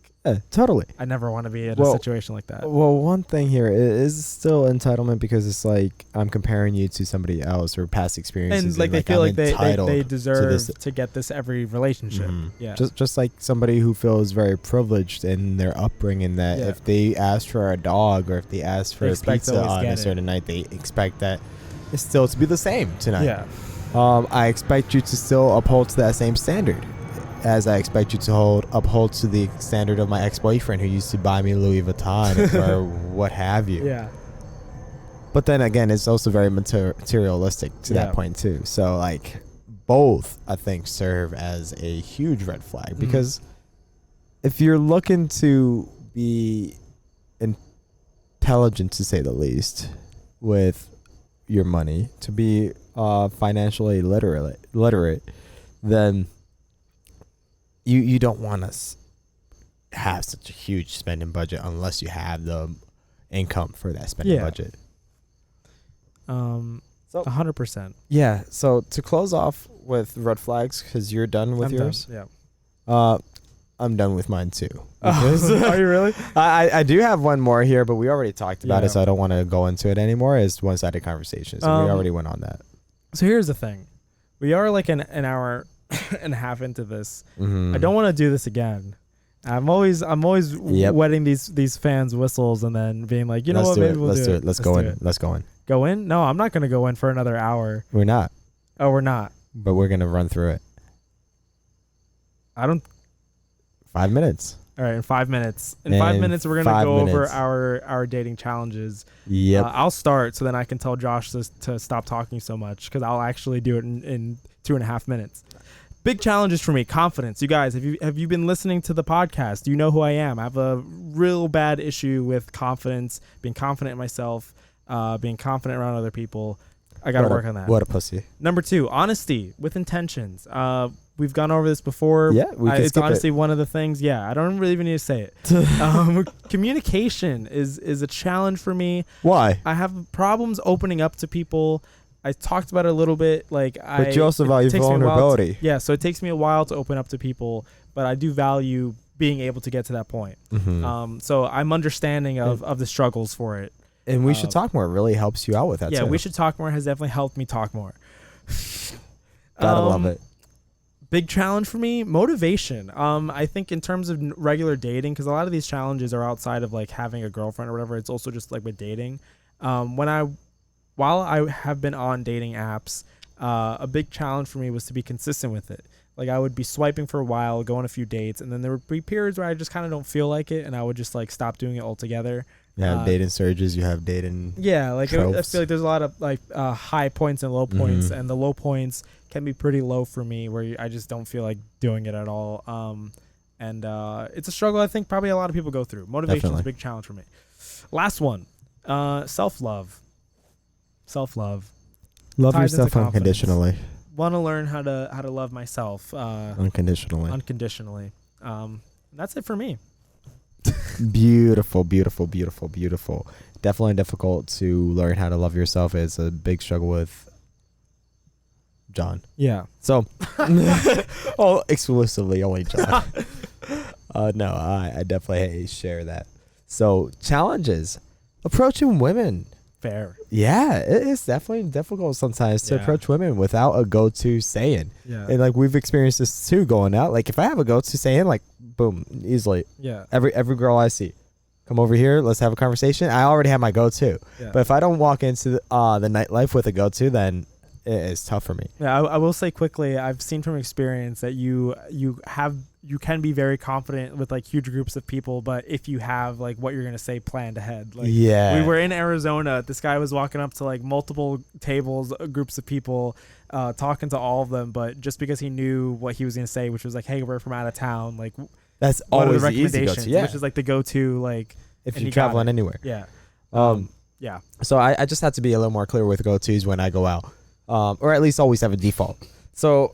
totally. I never want to be in a situation like that. Well, one thing here is still entitlement, because it's like I'm comparing you to somebody else or past experiences, And like they feel I'm like they to deserve to get this every relationship. Yeah. Just like somebody who feels very privileged in their upbringing, that if they ask for a dog or if they ask for a pizza on a certain night, they expect that it's still to be the same tonight. Yeah. I expect you to still uphold to that same standard, as I expect you to uphold to the standard of my ex-boyfriend who used to buy me Louis Vuitton or what have you. Yeah. But then again, it's also very materialistic to that point too. So like both, I think, serve as a huge red flag, because if you're looking to be intelligent, to say the least, with your money, to be financially literate, then you don't want to have such a huge spending budget unless you have the income for that spending budget. 100%. Yeah. So to close off with red flags, because you're done with yours. Done. Yeah. I'm done with mine too. Are you really? I do have one more here, but we already talked about Yeah. it, so I don't want to go into it anymore. It's one-sided conversations, and we already went on that. So here's the thing. We are like an hour and a half into this. Mhm. I don't want to do this again. I'm always Yep. wetting these fans' whistles and then being like, you know Let's what, do maybe it. we'll Let's do it. it. Let's do go in. it. Let's go in. Go in? No, I'm not going to go in for another hour. We're not, Oh, we're not. but we're gonna run through it. I don't. 5 minutes. All right, in 5 minutes. In In 5 minutes, we're going to 5 go over minutes. our dating challenges. Yep. I'll start so then I can tell Josh to stop talking so much because I'll actually do it in 2.5 minutes. Big challenges for me. Confidence. You guys, have you been listening to the podcast? You know who I am. I have a real bad issue with confidence, being confident in myself, being confident around other people. I got to work on that. What a pussy. Number 2, honesty with intentions. We've gone over this before. Yeah, we can It's skip honestly it. one of the things. Yeah, I don't really even need to say it. Communication is a challenge for me. Why? I have problems opening up to people. I talked about it a little bit. But you also it value takes me a while vulnerability. yeah, so it takes me a while to open up to people, but I do value being able to get to that point. Mhm. So I'm understanding of the struggles for it. And we should talk more. It really helps you out with that. Yeah, too. we should talk more has definitely helped me talk more. Gotta love it. Big challenge for me, motivation. I think in terms of regular dating, because a lot of these challenges are outside of like having a girlfriend or whatever. It's also just like with dating. While I have been on dating apps, a big challenge for me was to be consistent with it. Like I would be swiping for a while, go on a few dates, and then there would be periods where I just kind of don't feel like it, and I would just like stop doing it altogether. You have dating surges. You have dating. Yeah, like I tropes. feel like there's a lot of like high points and low points, and the low points can be pretty low for me, where I just don't feel like doing it at all. And it's a struggle I think probably a lot of people go through. Motivation is a Definitely. big challenge for me. Last one, self-love. Self-love. Love ties into yourself confidence. unconditionally. Want to learn how to love myself Unconditionally. unconditionally. That's it for me. Beautiful, beautiful, beautiful, beautiful. Definitely difficult to learn how to love yourself. It's a big struggle with John. Yeah. So, exclusively only John. No, I definitely share that. So, challenges. Approaching women. Fair. Yeah, it is definitely difficult sometimes to Yeah. approach women without a go-to saying. Yeah. And like we've experienced this too going out. Like if I have a go-to saying, like boom, easily. Yeah. Every girl I see, come over here, let's have a conversation. I already have my go-to. Yeah. But if I don't walk into the nightlife with a go-to, then it's tough for me. Yeah, I will say quickly, I've seen from experience that you can be very confident with like huge groups of people, but if you have like what you're gonna say planned ahead, like Yeah. we were in Arizona, this guy was walking up to like multiple tables, groups of people, talking to all of them, but just because he knew what he was gonna say, which was like, hey, we're from out of town, like That's what are always the the easy recommendations, go-to. Yeah. which is like the go-to, like If and you're he got traveling it. anywhere. Yeah. Yeah. So I just have to be a little more clear with go-tos when I go out, or at least always have a default. So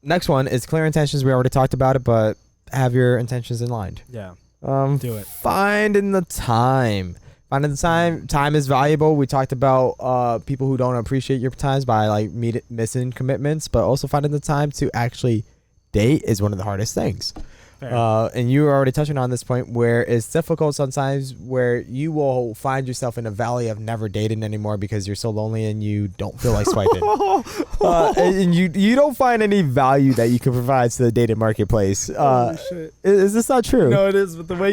next one is clear intentions. We already talked about it, but have your intentions in line. Yeah. Do it. Finding the time. Finding the time. Time is valuable. We talked about people who don't appreciate your times by like missing commitments, but also finding the time to actually date is one of the hardest things. Fair. And you were already touching on this point where it's difficult sometimes where you will find yourself in a valley of never dating anymore because you're so lonely and you don't feel like swiping. And you don't find any value that you can provide to the dating marketplace. Holy shit. Is this not true? No, it is, but the way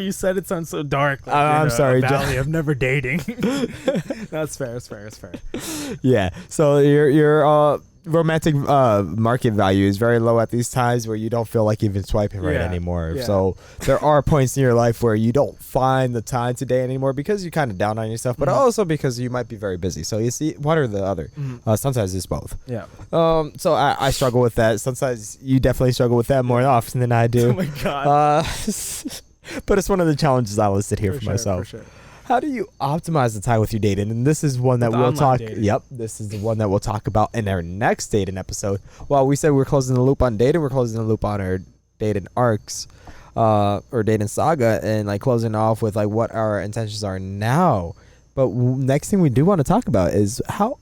you said it sounds so dark. Like, I'm sorry, a John. valley of never dating. That's fair. It's fair. Yeah. So your romantic market value is very low at these times where you don't feel like even swiping right Yeah. anymore. Yeah. So there are points in your life where you don't find the time to date anymore because you're kind of down on yourself, but also because you might be very busy. So you see one or the other. Sometimes it's both. Yeah. So I struggle with that. Sometimes you definitely struggle with that more often than I do. Oh my god. But it's one of the challenges I listed here for sure, myself. For sure. How do you optimize the time with your dating? And this is one that With we'll online talk. dating. Yep, this is the one that we'll talk about in our next dating episode. Well, we said we're closing the loop on dating. We're closing the loop on our dating arcs, or dating saga, and like closing off with like what our intentions are now. But next thing we do want to talk about is how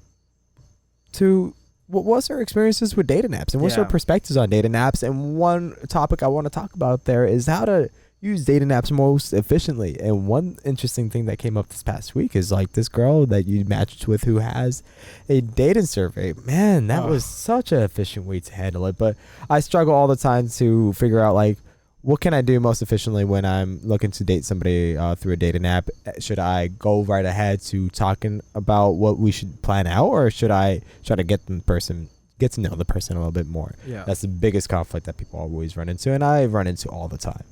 to what's her experiences with dating apps and what's her perspectives on dating apps. And one topic I want to talk about there is how to use dating apps most efficiently. And one interesting thing that came up this past week is like this girl that you matched with who has a dating survey. Man, that was such an efficient way to handle it. But I struggle all the time to figure out like, what can I do most efficiently when I'm looking to date somebody through a dating app? Should I go right ahead to talking about what we should plan out, or should I try to get to know the person a little bit more? Yeah. That's the biggest conflict that people always run into, and I run into all the time.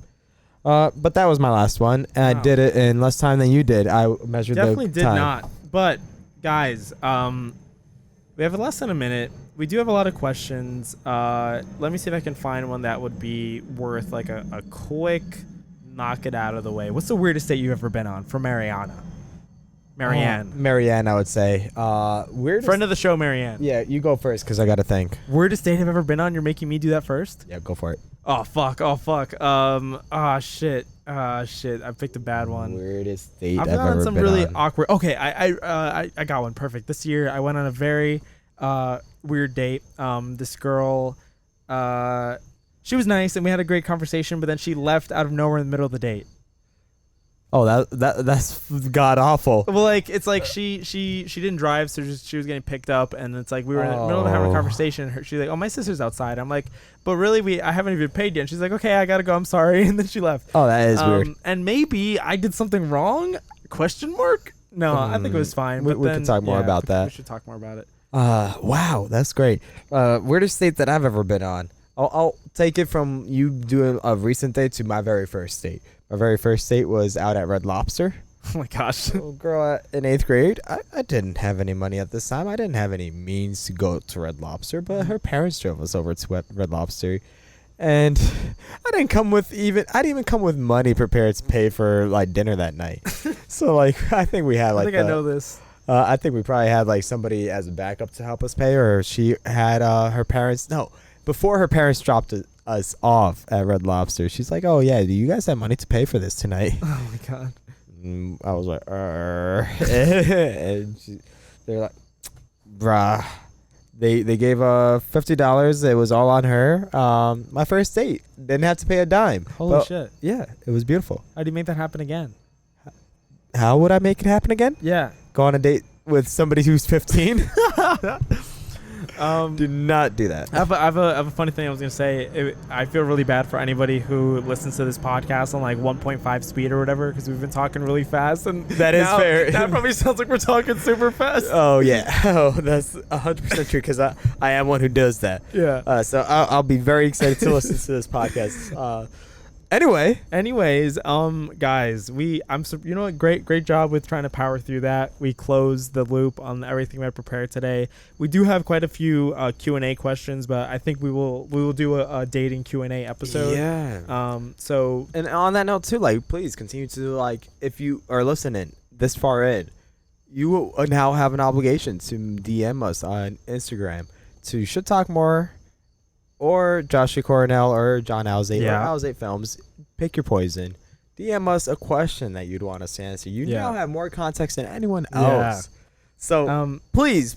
But that was my last one, and I did it in less time than you did. I measured Definitely the did time. not. But guys, we have less than a minute. We do have a lot of questions. Let me see if I can find one that would be worth like a quick knock it out of the way. What's the weirdest date you've ever been on? For Marianne, Marianne, I would say. Weirdest friend of the show, Marianne. Yeah, you go first because I got to think. Weirdest date I've ever been on. You're making me do that first. Yeah, go for it. Oh fuck. Shit. I picked a bad one. Weirdest date I've I've gone ever on some been really on. awkward. Okay, I got one perfect. This year I went on a very weird date. This girl, she was nice and we had a great conversation, but then she left out of nowhere in the middle of the date. Oh, that's god awful. Well, like it's like she didn't drive, so she was getting picked up, and it's like we were in the middle of having a conversation. She's like, "Oh, my sister's outside." I'm like, "But really, I haven't even paid yet." And she's like, "Okay, I gotta go. I'm sorry," and then she left. Oh, that is weird. And maybe I did something wrong? Question mark? No, I think it was fine. We But then, can talk more about that. We should talk more about it. Wow, that's great. Weirdest date that I've ever been on. I'll take it from you doing a recent date to my very first date. My very first date was out at Red Lobster. Oh my gosh. Little girl in 8th grade. I didn't have any money at this time. I didn't have any means to go to Red Lobster, but her parents drove us over to Red Lobster. And I didn't even come with money prepared to pay for like dinner that night. So like I think we had like I know this. I think we probably had like somebody as a backup to help us pay, or she had her parents. No, before her parents dropped us off at Red Lobster, she's like, "Oh yeah, do you guys have money to pay for this tonight?" Oh my god. I was like, and they're like, "Bruh." They gave $50. It was all on her. My first date, didn't have to pay a dime. Holy shit. Yeah, it was beautiful. How do you make that happen again? How would I make it happen again? Yeah. Go on a date with somebody who's 15? Do not do that. I have a funny thing I was gonna say. I feel really bad for anybody who listens to this podcast on like 1.5 speed or whatever, because we've been talking really fast, and That is fair. That probably sounds like we're talking super fast. Oh yeah. Oh, that's 100% true, because I am one who does that. Yeah. So I'll be very excited to listen to this podcast. Anyways, guys, you know what? Great job with trying to power through that. We closed the loop on everything we had prepared today. We do have quite a few Q&A questions, but I think we will do a dating Q&A episode. Yeah. So, and on that note too, like, please continue to, like, if you are listening this far in, you will now have an obligation to DM us on Instagram to Should Talk More, or Joshua Coronel, or John Alzate, or AlzateFilms. Pick your poison. DM us a question that you'd want us to answer. You now have more context than anyone else. So please,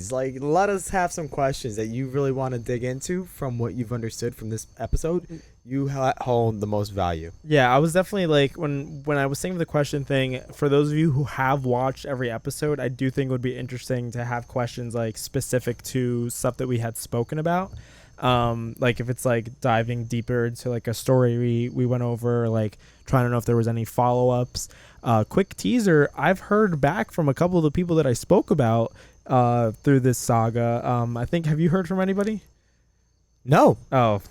like, let us have some questions that you really want to dig into from what you've understood from this episode. You hold the most value. Yeah, I was definitely like, when I was saying the question thing, for those of you who have watched every episode, I do think it would be interesting to have questions like specific to stuff that we had spoken about. Like if it's like diving deeper into like a story we went over, like trying to know if there was any follow-ups. Quick teaser, I've heard back from a couple of the people that I spoke about through this saga. I think, have you heard from anybody? No. Oh,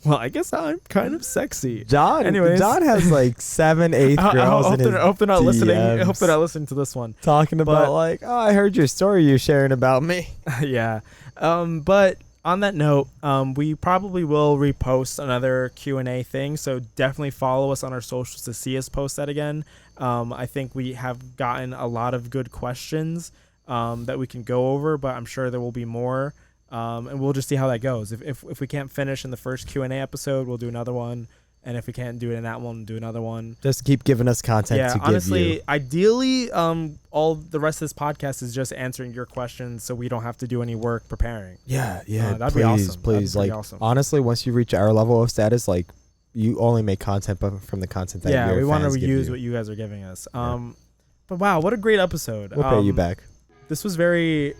well, I guess I'm kind of sexy. John has like 7, 8 girls I in his hope they're not listening. I hope DMs they're not listening to this one. talking about like, oh, I heard your story you're sharing about me. Yeah. But on that note, we probably will repost another Q&A thing, so definitely follow us on our socials to see us post that again. I think we have gotten a lot of good questions that we can go over, but I'm sure there will be more. And we'll just see how that goes. If we can't finish in the first Q&A episode, we'll do another one. And if we can't do it in that one, we'll do another one. Just keep giving us content Yeah, to give honestly, you. ideally, all the rest of this podcast is just answering your questions, so we don't have to do any work preparing. Yeah, that'd please, be awesome. That'd please. be pretty Like, awesome. honestly, once you reach our level of status, like, you only make content from the content that Yeah, your we want to fans give use you. what you guys are giving us. But wow, what a great episode. We'll pay you back. This was very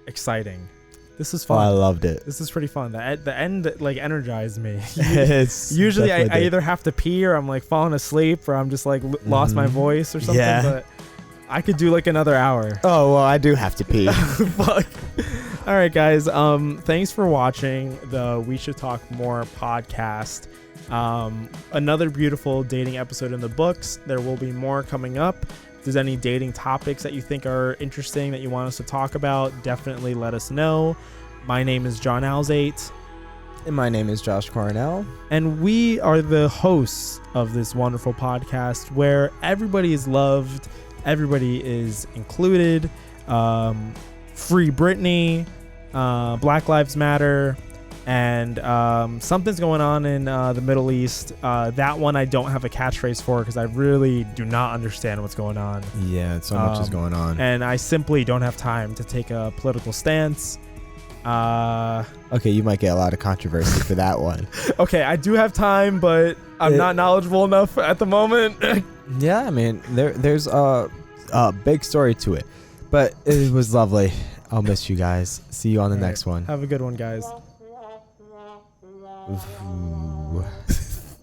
exciting. This was Oh, I fun. loved it. This is pretty fun. The end like energized me. It's Usually I definitely did. either have to pee or I'm like falling asleep or I'm just like lost my voice or something. Yeah. But I could do like another hour. Oh, well, I do have to pee. Fuck. All right, guys. Thanks for watching the We Should Talk More podcast. Another beautiful dating episode in the books. There will be more coming up. If there's any dating topics that you think are interesting that you want us to talk about, definitely let us know. My name is John Alzate. And my name is Josh Cornell. And we are the hosts of this wonderful podcast where everybody is loved, everybody is included. Free Britney, Black Lives Matter, and something's going on in the Middle East. That one I don't have a catchphrase for because I really do not understand what's going on. Yeah, so much is going on. And I simply don't have time to take a political stance. Okay, you might get a lot of controversy for that one. Okay, I do have time, but I'm not knowledgeable enough at the moment. Yeah, I mean, there's a big story to it. But it was lovely. I'll miss you guys. See you on the next one. Have a good one, guys. Ooh.